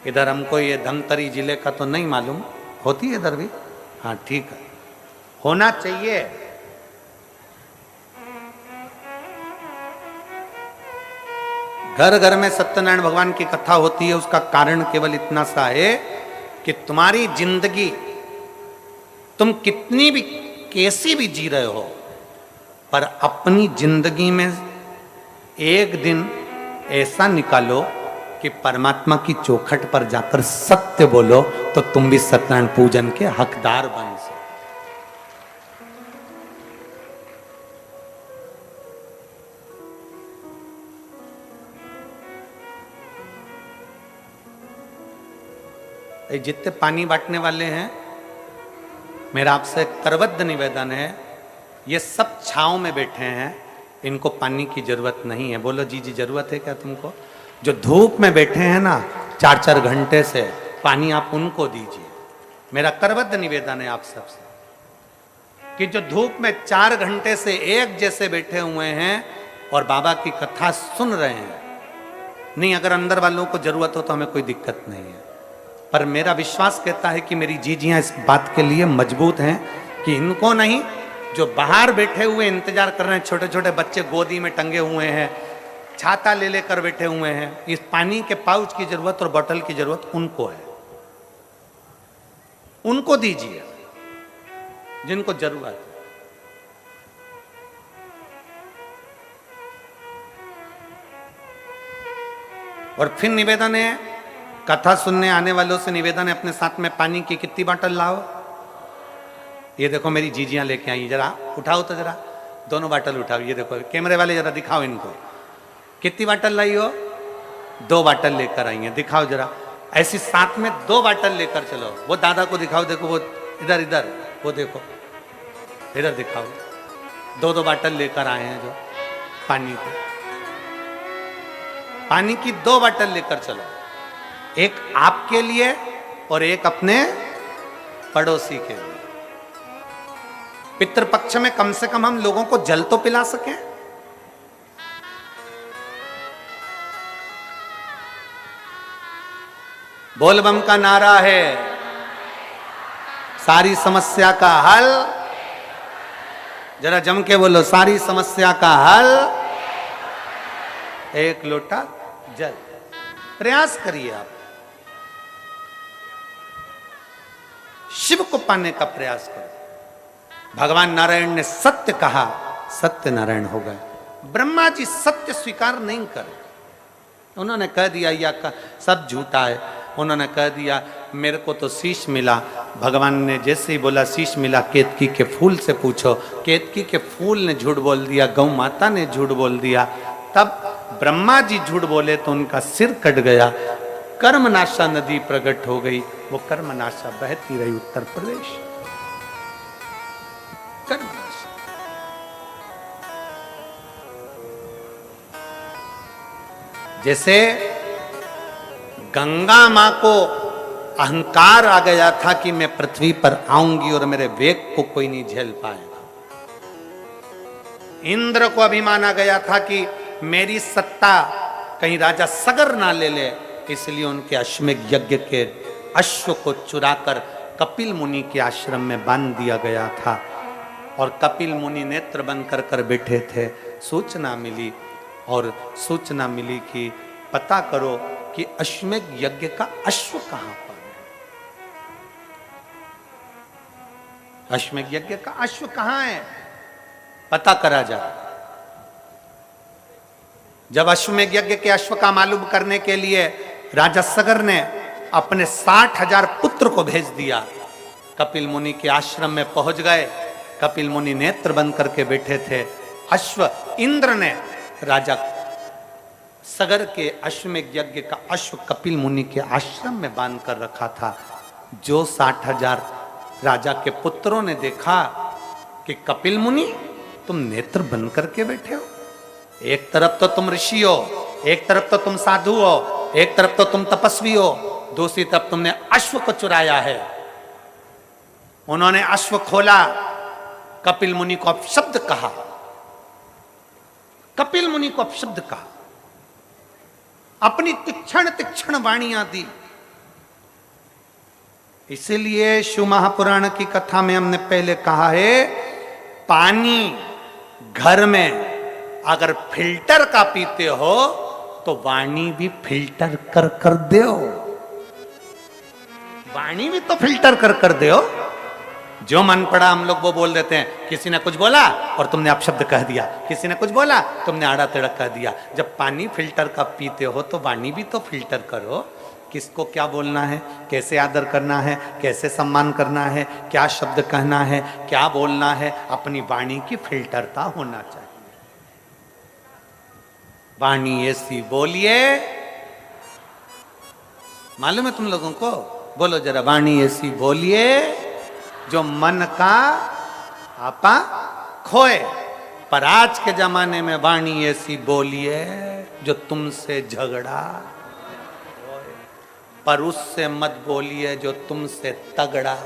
इधर हमको ये धमतरी जिले का तो नहीं मालूम, होती है इधर भी? हाँ ठीक है, होना चाहिए। घर घर में सत्यनारायण भगवान की कथा होती है। उसका कारण केवल इतना सा है कि तुम्हारी जिंदगी तुम कितनी भी कैसी भी जी रहे हो, पर अपनी जिंदगी में एक दिन ऐसा निकालो कि परमात्मा की चौखट पर जाकर सत्य बोलो, तो तुम भी सत्यनारायण पूजन के हकदार बन सको। जितने पानी बांटने वाले हैं, मेरा आपसे करबद्ध निवेदन है, ये सब छांव में बैठे हैं, इनको पानी की जरूरत नहीं है। बोलो जी जी जरूरत है क्या तुमको? जो धूप में बैठे हैं ना 4-4 घंटे से, पानी आप उनको दीजिए। मेरा करबद्ध निवेदन है आप सबसे कि जो धूप में 4 घंटे से एक जैसे बैठे हुए हैं और बाबा की कथा सुन रहे हैं, नहीं अगर अंदर वालों को जरूरत हो तो हमें कोई दिक्कत नहीं है, पर मेरा विश्वास कहता है कि मेरी जीजियां इस बात के लिए मजबूत हैं कि इनको नहीं, जो बाहर बैठे हुए इंतजार कर रहे हैं, छोटे छोटे बच्चे गोदी में टंगे हुए हैं, छाता ले लेकर बैठे हुए हैं, इस पानी के पाउच की जरूरत और बोतल की जरूरत उनको है। उनको दीजिए जिनको जरूरत है। और फिर निवेदन है, कथा सुनने आने वालों से निवेदन है, अपने साथ में पानी की कितनी बोतल लाओ। ये देखो मेरी जीजियां लेके आई, जरा उठाओ तो, जरा दोनों बोतल उठाओ। ये देखो कैमरे वाले जरा दिखाओ इनको, कितनी बोतल लाई हो? 2 बोतल लेकर आई हैं, दिखाओ जरा। ऐसी साथ में 2 बोतल लेकर चलो। वो दादा को दिखाओ, देखो वो इधर इधर, वो देखो इधर दिखाओ, 2-2 बोतल लेकर आए हैं जो पानी की। पानी की 2 बोतल लेकर चलो, एक आपके लिए और एक अपने पड़ोसी के लिए। पितृपक्ष में कम से कम हम लोगों को जल तो पिला सकें। बोलबम का नारा है, सारी समस्या का हल, जरा जम के बोलो, सारी समस्या का हल एक लोटा जल। प्रयास करिए आप, शिव को पाने का प्रयास करो। भगवान नारायण ने सत्य कहा, सत्य नारायण हो गए। ब्रह्मा जी सत्य स्वीकार नहीं करे, उन्होंने कह दिया या का सब झूठा है। उन्होंने कह दिया मेरे को तो शीश मिला। भगवान ने जैसे ही बोला शीश मिला, केतकी के फूल से पूछो, केतकी के फूल ने झूठ बोल दिया, गौ माता ने झूठ बोल दिया। तब ब्रह्मा जी झूठ बोले तो उनका सिर कट गया। कर्मनाशा नदी प्रकट हो गई, वो कर्मनाशा बहती रही उत्तर प्रदेश। कर्मनाशा जैसे गंगा मां को अहंकार आ गया था कि मैं पृथ्वी पर आऊंगी और मेरे वेग को कोई नहीं झेल पाएगा। इंद्र को अभिमान आ गया था कि मेरी सत्ता कहीं राजा सगर ना ले ले, इसलिए उनके अश्वमेध यज्ञ के अश्व को चुराकर कपिल मुनि के आश्रम में बांध दिया गया था। और कपिल मुनि नेत्र बंद कर कर बैठे थे। सूचना मिली और सूचना मिली कि पता करो कि अश्वमेध यज्ञ का अश्व कहां पर है। अश्वमेध यज्ञ का अश्व कहां है, पता करा जाए। जब अश्वमेध यज्ञ के अश्व का मालूम करने के लिए राजा सगर ने अपने 60,000 पुत्र को भेज दिया। कपिल मुनि के आश्रम में पहुंच गए। कपिल मुनि नेत्र बंद करके बैठे थे। अश्व इंद्र ने राजा सगर के अश्वमेध यज्ञ का अश्व कपिल मुनि के आश्रम में बांध कर रखा था। जो 60,000 राजा के पुत्रों ने देखा कि कपिल मुनि तुम नेत्र बंद करके बैठे हो, एक तरफ तो तुम ऋषि हो, एक तरफ तो तुम साधु हो, एक तरफ तो तुम तपस्वी हो, दूसरी तरफ तुमने अश्व को चुराया है। उन्होंने अश्व खोला, कपिल मुनि को अपशब्द कहा, कपिल मुनि को अपशब्द कहा, अपनी तीक्ष्ण तीक्ष्ण वाणियां दी। इसीलिए शिव महापुराण की कथा में हमने पहले कहा है, पानी घर में अगर फिल्टर का पीते हो तो वाणी भी फिल्टर कर कर दो, वाणी भी तो फिल्टर कर कर दो। जो मन पड़ा हम लोग वो बोल देते हैं। किसी ने कुछ बोला और तुमने अपशब्द कह दिया, किसी ने कुछ बोला तुमने आड़ा टेढ़ा कह दिया। जब पानी फिल्टर का पीते हो तो वाणी भी तो फिल्टर करो। किसको क्या बोलना है, कैसे आदर करना है, कैसे सम्मान करना है, क्या शब्द कहना है, क्या बोलना है, अपनी वाणी की फिल्टरता होना चाहिए। वाणी ऐसी बोलिए, मालूम है तुम लोगों को? बोलो जरा, वाणी ऐसी बोलिए जो मन का आपा खोए। पर आज के जमाने में वाणी ऐसी बोलिए जो तुमसे झगड़ा होए, पर उससे मत बोलिए जो तुमसे तगड़ा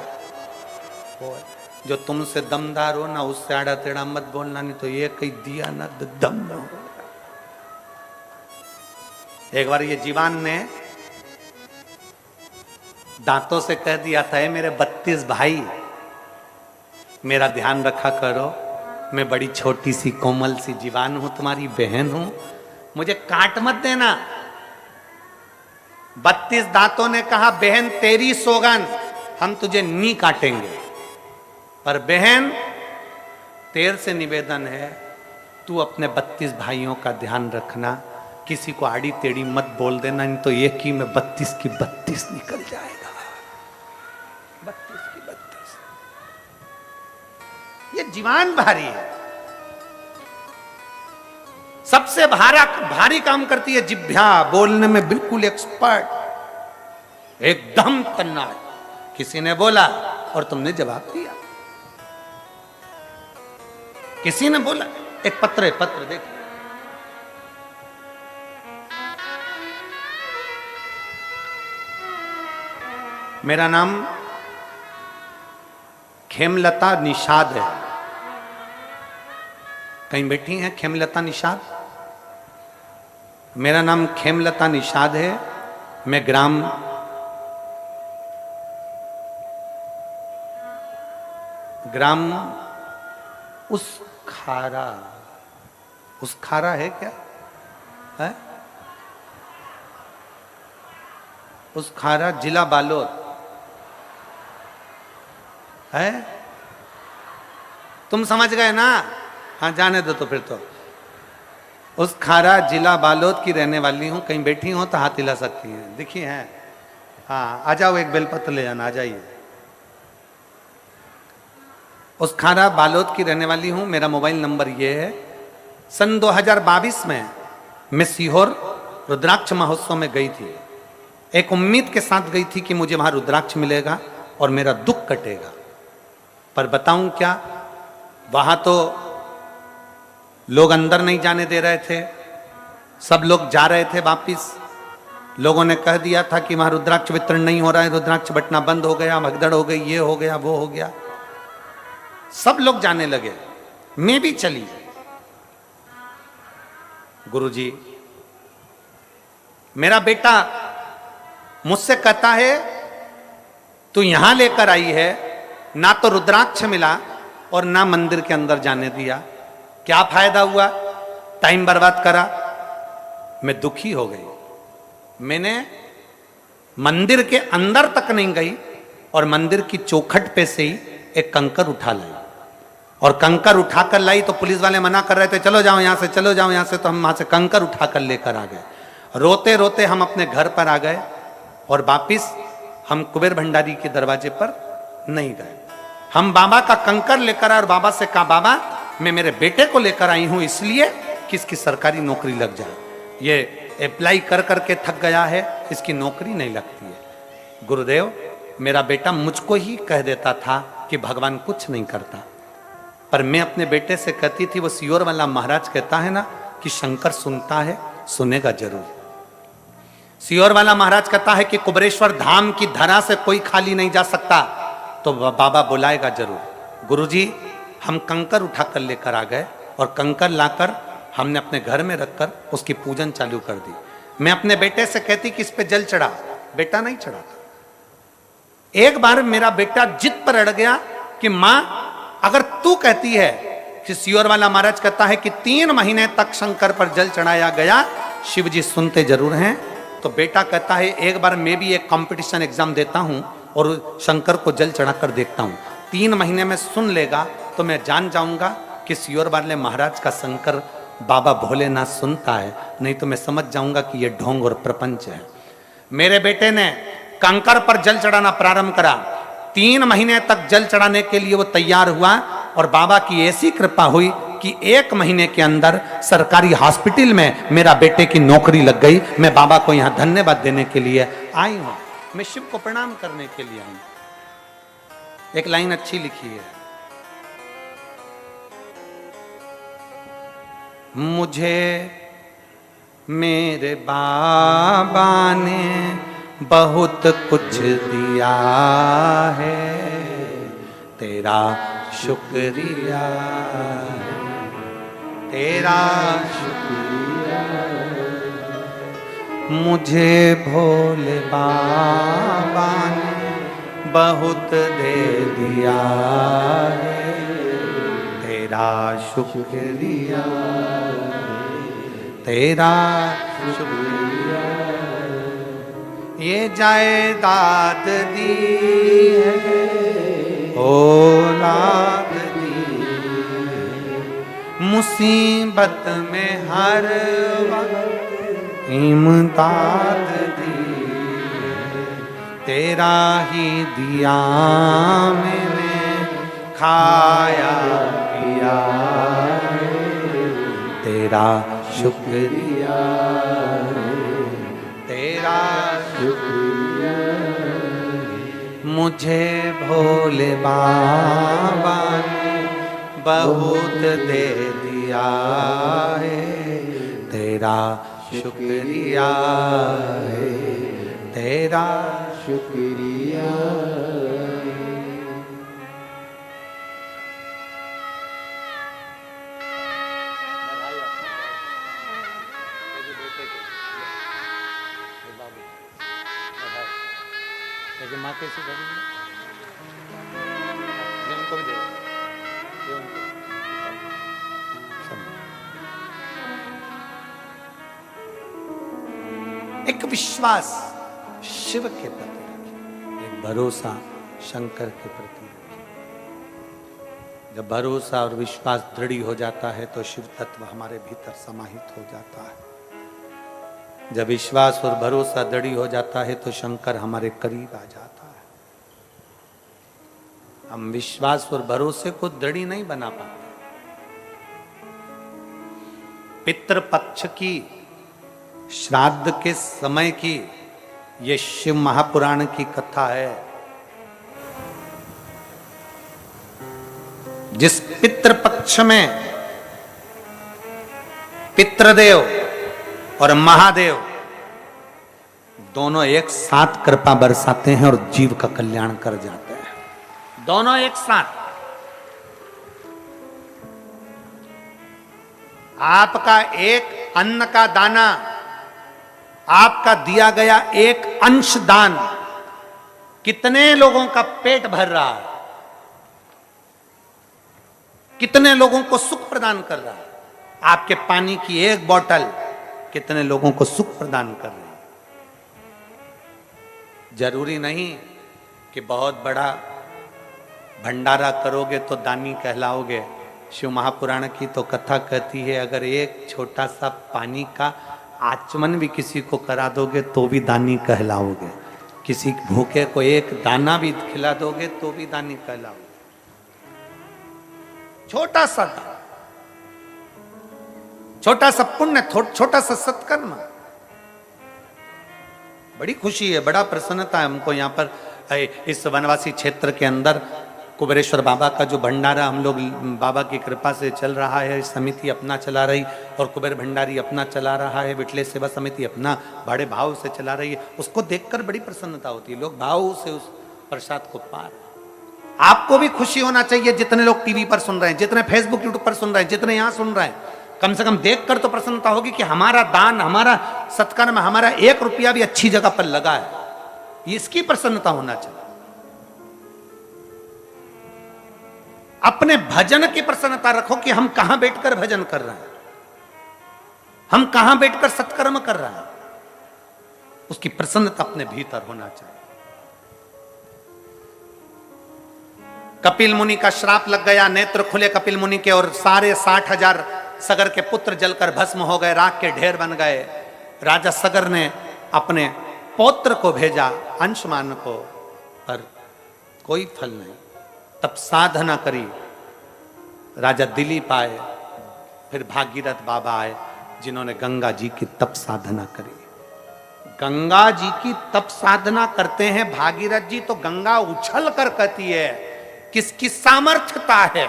होए। जो तुमसे दमदार हो ना, उससे आड़ा टेढ़ा मत बोलना, नहीं तो ये कहीं दिया ना दम न हो। एक बार ये जीवान ने दांतों से कह दिया था, मेरे 32 भाई, मेरा ध्यान रखा करो, मैं बड़ी छोटी सी कोमल सी जीवान हूं, तुम्हारी बहन हूं, मुझे काट मत देना। 32 दांतों ने कहा, बहन तेरी सौगन, हम तुझे नहीं काटेंगे, पर बहन तेरे से निवेदन है, तू अपने 32 भाइयों का ध्यान रखना, किसी को आड़ी टेढ़ी मत बोल देना, नहीं तो एक ही में 32 की 32 निकल जाएगा। 32 की 32। ये जीवान भारी है। सबसे भारी काम करती है जिह्वा, बोलने में बिल्कुल एक्सपर्ट, एकदम तन्ना। किसी ने बोला और तुमने जवाब दिया। किसी ने बोला, एक पत्र देखिए, मेरा नाम खेमलता निषाद है। कहीं बैठी हैं खेमलता निषाद? मेरा नाम खेमलता निषाद है। मैं ग्राम ग्राम उस खारा, उस खारा है क्या है? उस खारा जिला बालोद है। तुम समझ गए ना? हाँ जाने दो तो फिर तो। उस खारा जिला बालोद की रहने वाली हूं। कहीं बैठी हो तो हाथ हिला सकती हैं, दिखी हैं? हाँ आ जाओ, एक बेलपत्र ले जाना, आ जाइए। उस खारा बालोद की रहने वाली हूं। मेरा मोबाइल नंबर ये है। सन 2022 में मैं सीहोर रुद्राक्ष महोत्सव में गई थी। एक उम्मीद के साथ गई थी कि मुझे वहां रुद्राक्ष मिलेगा और मेरा दुख कटेगा। पर बताऊं क्या, वहां तो लोग अंदर नहीं जाने दे रहे थे, सब लोग जा रहे थे वापिस। लोगों ने कह दिया था कि वहां रुद्राक्ष वितरण नहीं हो रहा है, रुद्राक्ष बंटना बंद हो गया, भगदड़ हो गई, ये हो गया, वो हो गया। सब लोग जाने लगे, मैं भी चली। गुरुजी, मेरा बेटा मुझसे कहता है तू यहां लेकर आई है, ना तो रुद्राक्ष मिला और ना मंदिर के अंदर जाने दिया, क्या फायदा हुआ? टाइम बर्बाद करा। मैं दुखी हो गई। मैंने मंदिर के अंदर तक नहीं गई और मंदिर की चौखट पे से ही एक कंकर उठा लाई। और कंकर उठाकर लाई तो पुलिस वाले मना कर रहे थे, चलो जाओ यहां से, चलो जाओ यहां से। तो हम वहां से कंकर उठाकर लेकर आ गए। रोते रोते हम अपने घर पर आ गए और वापिस हम कुबेर भंडारी के दरवाजे पर नहीं गए। हम बाबा का कंकर लेकर आए और बाबा से कहा, बाबा मैं मेरे बेटे को लेकर आई हूं इसलिए कि इसकी सरकारी नौकरी लग जाए। ये अप्लाई कर करके थक गया है, इसकी नौकरी नहीं लगती है। गुरुदेव, मेरा बेटा मुझको ही कह देता था कि भगवान कुछ नहीं करता, पर मैं अपने बेटे से कहती थी, वो सियोर वाला महाराज कहता है ना कि शंकर सुनता है, सुनेगा जरूर। सियोर वाला महाराज कहता है कि कुबरेश्वर धाम की धरा से कोई खाली नहीं जा सकता, तो बाबा बुलाएगा जरूर। गुरुजी, हम कंकर उठाकर लेकर आ गए और कंकर लाकर हमने अपने घर में रखकर उसकी पूजन चालू कर दी। मैं अपने बेटे से कहती कि इस पे जल चढ़ा, बेटा नहीं चढ़ाता। एक बार मेरा बेटा जिद पर अड़ गया कि मां अगर तू कहती है कि सियोर वाला महाराज कहता है कि 3 महीने तक शंकर पर जल चढ़ाया गया, शिव जी सुनते जरूर हैं। तो बेटा कहता है एक बार मैं भी एक कंपटीशन एग्जाम देता हूं और शंकर को जल चढ़ाकर देखता हूं, 3 महीने में सुन लेगा तो मैं जान जाऊंगा कि सियोर वाले महाराज का शंकर बाबा भोलेनाथ सुनता है, नहीं तो मैं समझ जाऊंगा कि ये ढोंग और प्रपंच है। मेरे बेटे ने कंकर पर जल चढ़ाना प्रारंभ करा। 3 महीने तक जल चढ़ाने के लिए वो तैयार हुआ और बाबा की ऐसी कृपा हुई कि 1 महीने के अंदर सरकारी हॉस्पिटल में मेरा बेटे की नौकरी लग गई। मैं बाबा को यहां धन्यवाद देने के लिए आई हूं, मैं शिव को प्रणाम करने के लिए आई हूं। एक लाइन अच्छी लिखी है, मुझे मेरे बाबा ने बहुत कुछ दिया है, तेरा शुक्रिया, तेरा शुक्रिया। मुझे भोले बाबा ने बहुत दे दिया है, तेरा शुक्रिया, तेरा शुक्रिया। ये जायदाद दी है, औलाद दी है, मुसीबत में हर वक्त इमदाद दी है, तेरा ही दिया मैंने खाया पिया, तेरा शुक्रिया, तेरा शुक्रिया। मुझे भोले बाबा ने बहुत दे दिया है, तेरा शुक्रिया है, तेरा शुक्रिया। माँ कैसी उनको भी दे। एक विश्वास शिव के प्रति रखिए, एक भरोसा शंकर के प्रति रखिए। जब भरोसा और विश्वास दृढ़ हो जाता है तो शिव तत्व हमारे भीतर समाहित हो जाता है। जब विश्वास और भरोसा दृढ़ हो जाता है तो शंकर हमारे करीब आ जाता है। हम विश्वास और भरोसे को दृढ़ नहीं बना पाते। पितृपक्ष की, श्राद्ध के समय की ये शिव महापुराण की कथा है। जिस पितृपक्ष में पितृदेव और महादेव दोनों एक साथ कृपा बरसाते हैं और जीव का कल्याण कर जाते हैं, दोनों एक साथ। आपका एक अन्न का दाना, आपका दिया गया एक अंश दान कितने लोगों का पेट भर रहा है, कितने लोगों को सुख प्रदान कर रहा है। आपके पानी की एक बोतल कितने लोगों को सुख प्रदान कर रही है। जरूरी नहीं कि बहुत बड़ा भंडारा करोगे तो दानी कहलाओगे। शिव महापुराण की तो कथा कहती है, अगर एक छोटा सा पानी का आचमन भी किसी को करा दोगे तो भी दानी कहलाओगे। किसी भूखे को एक दाना भी खिला दोगे तो भी दानी कहलाओगे। छोटा सा दान, छोटा सा पुण्य, छोटा सा सत्कर्म। बड़ी खुशी है, बड़ा प्रसन्नता है हमको यहाँ पर इस वनवासी क्षेत्र के अंदर कुबेरेश्वर बाबा का जो भंडारा हम लोग बाबा की कृपा से चल रहा है, समिति अपना चला रही और कुबेर भंडारी अपना चला रहा है, विठले सेवा समिति अपना बड़े भाव से चला रही है। उसको देखकर बड़ी प्रसन्नता होती है। लोग भाव से उस प्रसाद को पा रहे। आपको भी खुशी होना चाहिए, जितने लोग टीवी पर सुन रहे हैं, जितने फेसबुक यूट्यूब पर सुन रहे हैं, जितने यहां सुन रहे हैं, कम से कम देखकर तो प्रसन्नता होगी कि हमारा दान, हमारा सत्कर्म, हमारा 1 रुपया भी अच्छी जगह पर लगा है। इसकी प्रसन्नता होना चाहिए। अपने भजन की प्रसन्नता रखो कि हम कहां बैठकर भजन कर रहे हैं, हम कहां बैठकर सत्कर्म कर रहे हैं। उसकी प्रसन्नता अपने भीतर होना चाहिए। कपिल मुनि का श्राप लग गया, नेत्र खुले कपिल मुनि के और सारे 60,000 सगर के पुत्र जलकर भस्म हो गए, राख के ढेर बन गए। राजा सगर ने अपने पौत्र को भेजा अंशुमान को, पर कोई फल नहीं। तब साधना करी, राजा दिलीप आए, फिर भागीरथ बाबा आए, जिन्होंने गंगा जी की तप साधना करी। गंगा जी की तप साधना करते हैं भागीरथ जी, तो गंगा उछल कर कहती है, किसकी सामर्थ्यता है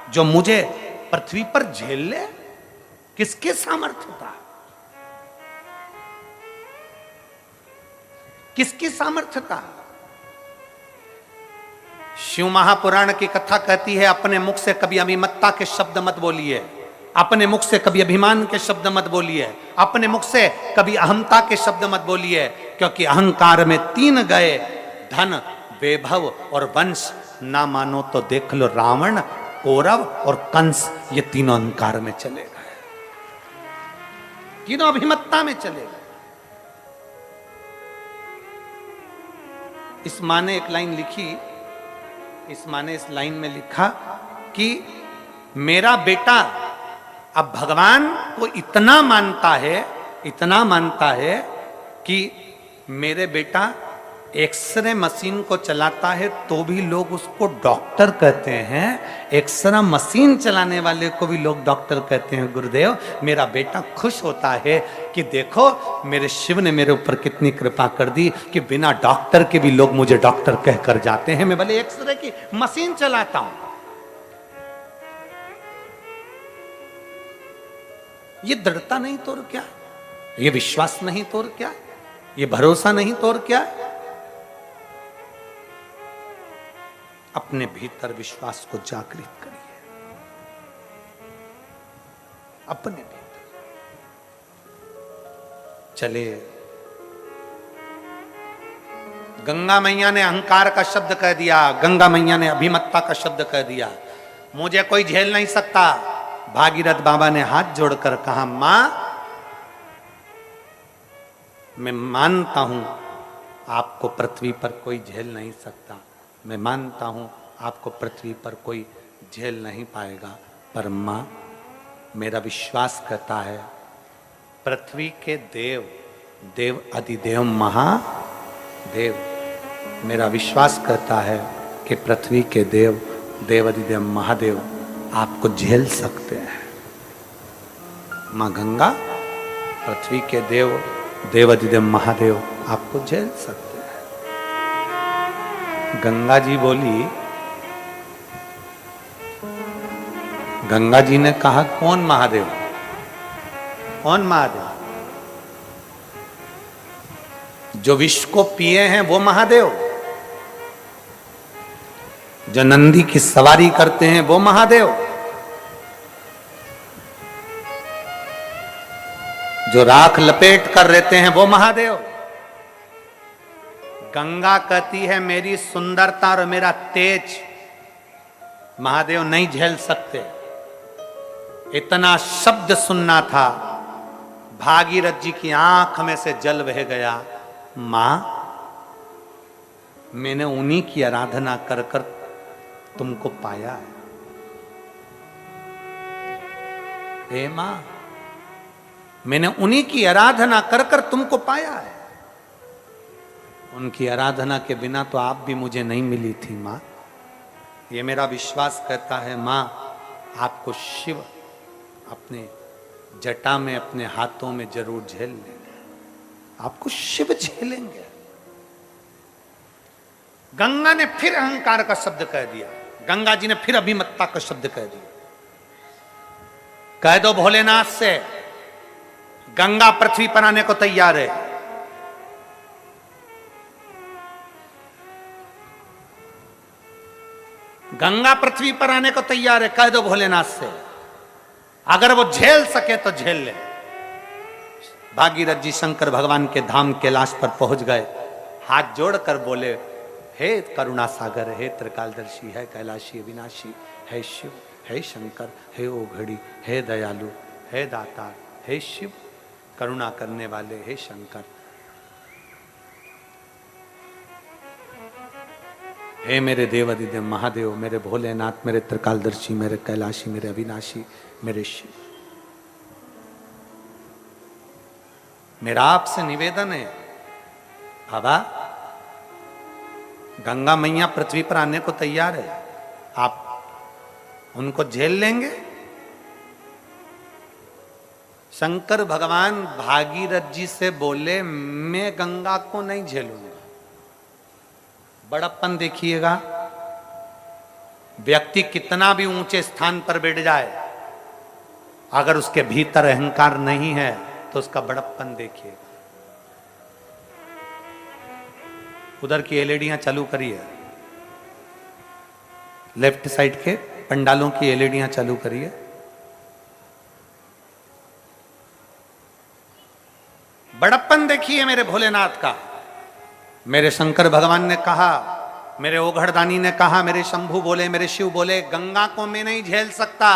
जो मुझे पृथ्वी पर झेल ले? किसकी सामर्थ्यता, किसकी सामर्थ्यता? शिव महापुराण की कथा कहती है, अपने मुख से कभी अभिमत्ता के शब्द मत बोलिए, अपने मुख से कभी अभिमान के शब्द मत बोलिए, अपने मुख से कभी अहंता के शब्द मत बोलिए, क्योंकि अहंकार में 3 गए, धन, वैभव और वंश। ना मानो तो देख लो, रावण, कौरव और कंस, ये तीनों अहंकार में चले गए, तीनों अभिमत्ता में चले गए। इस माँ ने एक लाइन लिखी, इस माँ ने इस लाइन में लिखा कि मेरा बेटा अब भगवान को इतना मानता है, इतना मानता है कि मेरे बेटा एक्सरे मशीन को चलाता है तो भी लोग उसको डॉक्टर कहते हैं, एक्सरे मशीन चलाने वाले को भी लोग डॉक्टर कहते हैं। गुरुदेव, मेरा बेटा खुश होता है कि देखो मेरे शिव ने मेरे ऊपर कितनी कृपा कर दी कि बिना डॉक्टर के भी लोग मुझे डॉक्टर कहकर जाते हैं, मैं भले एक्सरे की मशीन चलाता हूं। ये दृढ़ता नहीं तो और क्या, ये विश्वास नहीं तो और क्या, ये भरोसा नहीं तो और क्या। अपने भीतर विश्वास को जागृत करिए, अपने भीतर चले। गंगा मैया ने अहंकार का शब्द कह दिया, गंगा मैया ने अभिमत्ता का शब्द कह दिया। मुझे कोई झेल नहीं सकता। भागीरथ बाबा ने हाथ जोड़कर कहा, मां मैं मानता हूं आपको पृथ्वी पर कोई झेल नहीं सकता, मैं मानता हूं आपको पृथ्वी पर कोई झेल नहीं पाएगा, पर मां मेरा विश्वास करता है पृथ्वी के देव, देव अधिदेव महादेव, मेरा विश्वास करता है कि पृथ्वी के देव, देव अधिदेव महादेव आपको झेल सकते हैं। मां गंगा, पृथ्वी के देव, देव अधिदेव महादेव आपको झेल सकते हैं। गंगा जी बोली, गंगा जी ने कहा, कौन महादेव? कौन महादेव? जो विष को पिए हैं वो महादेव, जो नंदी की सवारी करते हैं वो महादेव, जो राख लपेट कर रहते हैं वो महादेव। गंगा कहती है मेरी सुंदरता और मेरा तेज महादेव नहीं झेल सकते। इतना शब्द सुनना था, भागीरथ जी की आंख में से जल बह गया। मां मैंने उन्हीं की आराधना कर कर तुमको पाया है। हे मां मैंने उन्हीं की आराधना कर कर तुमको पाया है। उनकी आराधना के बिना तो आप भी मुझे नहीं मिली थी मां। ये मेरा विश्वास कहता है मां आपको शिव अपने जटा में, अपने हाथों में जरूर झेल लेंगे, आपको शिव झेलेंगे। गंगा ने फिर अहंकार का शब्द कह दिया, गंगा जी ने फिर अभिमत्ता का शब्द कह दिया। कह दो भोलेनाथ से गंगा पृथ्वी पर आने को तैयार है। गंगा पृथ्वी पर आने को तैयार है, कह दो भोलेनाथ से। अगर वो झेल सके तो झेल ले। भागीरथ जी शंकर भगवान के धाम कैलाश पर पहुंच गए, हाथ जोड़कर बोले, हे करुणा सागर, हे त्रिकालदर्शी, है कैलाशी अविनाशी, है शिव, है शंकर, हे ओघड़ी, हे दयालु, हे दाता, हे शिव करुणा करने वाले, हे शंकर, हे मेरे देव अधिदेव महादेव, मेरे भोलेनाथ, मेरे त्रिकालदर्शी, मेरे कैलाशी, मेरे अविनाशी, मेरे शिव। मेरा आपसे निवेदन है बाबा, गंगा मैया पृथ्वी पर आने को तैयार है, आप उनको झेल लेंगे? शंकर भगवान भागीरथ जी से बोले, मैं गंगा को नहीं झेलूंगा। बड़प्पन देखिएगा, व्यक्ति कितना भी ऊंचे स्थान पर बैठ जाए, अगर उसके भीतर अहंकार नहीं है तो उसका बड़प्पन देखिएगा। उधर की एलईडियां चालू करिए, लेफ्ट साइड के पंडालों की एलईडियां चालू करिए। बड़प्पन देखिए मेरे भोलेनाथ का। मेरे शंकर भगवान ने कहा, मेरे ओघड़दानी ने कहा, मेरे शंभू बोले, मेरे शिव बोले, गंगा को मैं नहीं झेल सकता,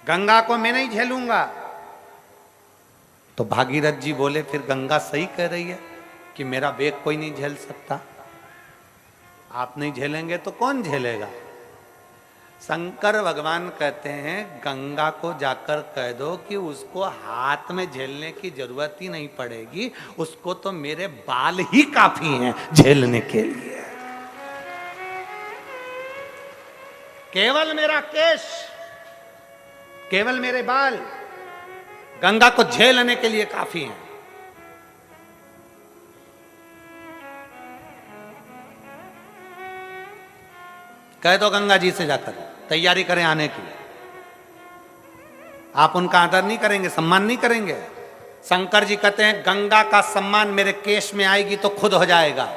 गंगा को मैं नहीं झेलूंगा। तो भागीरथ जी बोले, फिर गंगा सही कह रही है कि मेरा वेग कोई नहीं झेल सकता। आप नहीं झेलेंगे तो कौन झेलेगा? शंकर भगवान कहते हैं, गंगा को जाकर कह दो कि उसको हाथ में झेलने की जरूरत ही नहीं पड़ेगी, उसको तो मेरे बाल ही काफी हैं झेलने के लिए। केवल मेरा केश, केवल मेरे बाल गंगा को झेलने के लिए काफी हैं। कह दो गंगा जी से जाकर तैयारी करें आने की। आप उनका आदर नहीं करेंगे, सम्मान नहीं करेंगे। शंकर जी कहते हैं, गंगा का सम्मान मेरे केश में आएगी तो खुद हो जाएगा।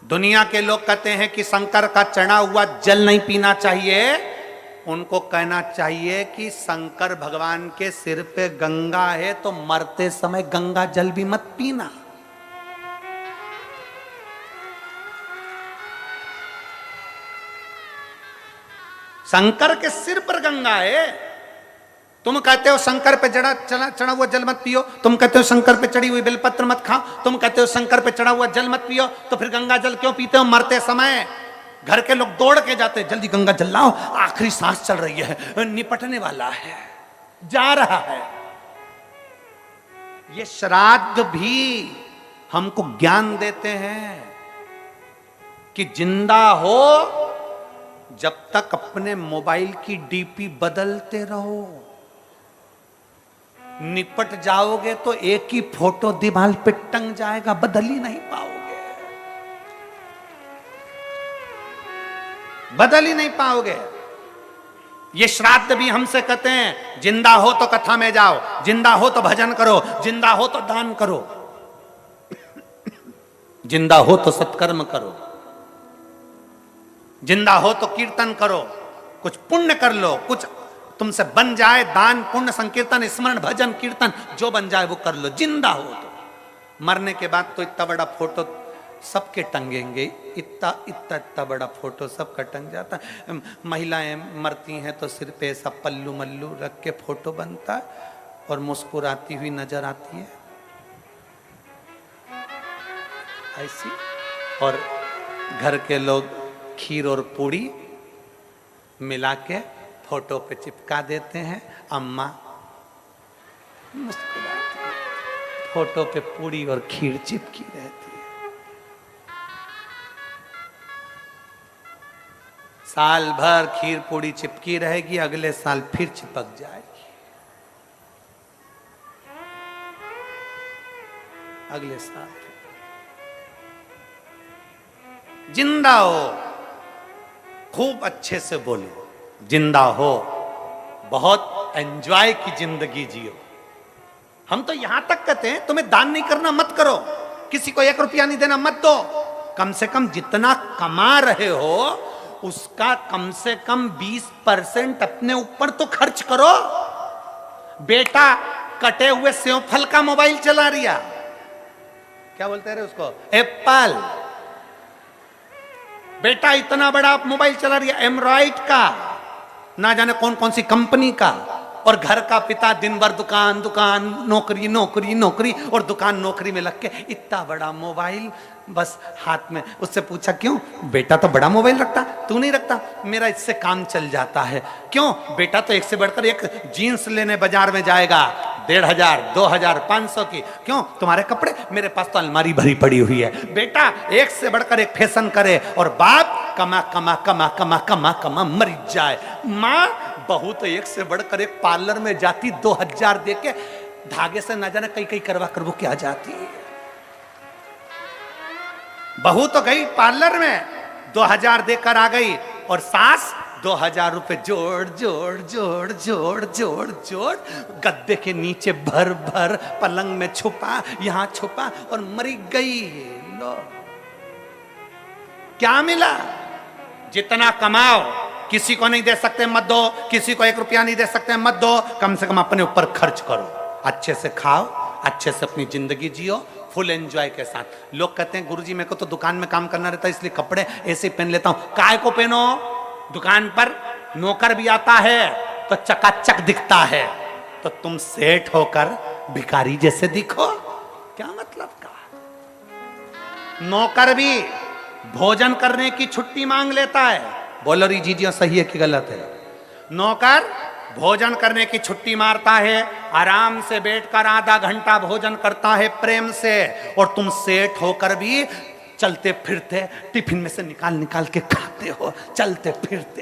दुनिया के लोग कहते हैं कि शंकर का चढ़ा हुआ जल नहीं पीना चाहिए। उनको कहना चाहिए कि शंकर भगवान के सिर पे गंगा है तो मरते समय गंगा जल भी मत पीना। शंकर के सिर पर गंगा है। तुम कहते हो शंकर पे चढ़ा हुआ जल मत पियो, तुम कहते हो शंकर पे चढ़ी हुई बेलपत्र मत खाओ, तुम कहते हो शंकर पे चढ़ा हुआ जल मत पियो, तो फिर गंगा जल क्यों पीते हो? मरते समय घर के लोग दौड़ के जाते, जल्दी गंगा जल लाओ, आखिरी सांस चल रही है, निपटने वाला है, जा रहा है। ये श्राद्ध भी हमको ज्ञान देते हैं कि जिंदा हो जब तक अपने मोबाइल की डीपी बदलते रहो, निपट जाओगे तो एक ही फोटो दीवार पे टंग जाएगा, बदल ही नहीं पाओगे, बदल ही नहीं पाओगे। ये श्राद्ध भी हमसे कहते हैं जिंदा हो तो कथा में जाओ, जिंदा हो तो भजन करो, जिंदा हो तो दान करो, जिंदा हो तो सत्कर्म करो, जिंदा हो तो कीर्तन करो, कुछ पुण्य कर लो, कुछ तुमसे बन जाए, दान पुण्य संकीर्तन स्मरण भजन कीर्तन जो बन जाए वो कर लो, जिंदा हो तो। मरने के बाद तो इतना बड़ा फोटो सबके टंगेंगे, इतना बड़ा फोटो सबका टंग जाता है। महिलाएं मरती हैं तो सिर पे ऐसा पल्लू मल्लू रख के फोटो बनता है और मुस्कुराती हुई नजर आती है ऐसी, और घर के लोग खीर और पूड़ी मिला के फोटो पे चिपका देते हैं। अम्मा मुस्कुराती है, फोटो पे पूड़ी और खीर चिपकी रहती है। साल भर खीर पूड़ी चिपकी रहेगी, अगले साल फिर चिपक जाएगी, अगले साल। जिंदा हो, खूब अच्छे से बोलो, जिंदा हो, बहुत एंजॉय की जिंदगी जियो। हम तो यहां तक कहते हैं तुम्हें दान नहीं करना मत करो, किसी को 1 रुपया नहीं देना मत दो, कम से कम जितना कमा रहे हो उसका कम से कम 20% अपने ऊपर तो खर्च करो। बेटा कटे हुए सेव फल का मोबाइल चला रिया, क्या बोलते रहे उसको, एप्पल। बेटा इतना बड़ा मोबाइल चला रही है एमराइट का, ना जाने कौन कौन सी कंपनी का, और घर का पिता दिन भर दुकान दुकान नौकरी नौकरी नौकरी और दुकान नौकरी में लग के इतना बड़ा मोबाइल बस हाथ में। उससे पूछा क्यों? बेटा तो बड़ा मोबाइल रखता, तू नहीं रखता? मेरा इससे काम चल जाता है। क्यों? बेटा तो एक से बढ़कर एक जीन्स लेने बाजार में जाएगा 1500 2000 500 की। क्यों? तुम्हारे कपड़े, मेरे पास तो अलमारी भरी पड़ी हुई है। बेटा एक से बढ़कर एक फैशन करे और बाप कमा कमा कमा कमा कमा कमा मर जाए। माँ बहू तो एक से बढ़कर एक पार्लर में जाती 2000 दे के धागे से ना जाने कई कई करवा कर वो क्या जाती है। बहू तो गई पार्लर में 2000 देकर आ गई और सास 2000 रुपए जोड़ जोड़ जोड़ जोड़ जोड़ जोड़ गद्दे के नीचे भर भर पलंग में छुपा, यहां छुपा और मरी गई। लो क्या मिला? जितना कमाओ किसी को नहीं दे सकते मत दो, किसी को 1 रुपया नहीं दे सकते मत दो, कम से कम अपने ऊपर खर्च करो, अच्छे से खाओ, अच्छे से अपनी जिंदगी जियो फुल एंजॉय के साथ। लोग कहते हैं गुरुजी मेरे को तो दुकान में काम करना रहता है इसलिए कपड़े ऐसे पहन लेता हूं। काय को पहनो? दुकान पर नौकर भी आता है तो चकाचक दिखता है, तो तुम सेठ होकर भिखारी जैसे दिखो, क्या मतलब का? नौकर भी भोजन करने की छुट्टी मांग लेता है। बोलो री जीजियो सही है कि गलत है? नौकर भोजन करने की छुट्टी मारता है, आराम से बैठकर आधा घंटा भोजन करता है प्रेम से, और तुम सेठ होकर भी चलते फिरते टिफिन में से निकाल निकाल के खाते हो, चलते फिरते।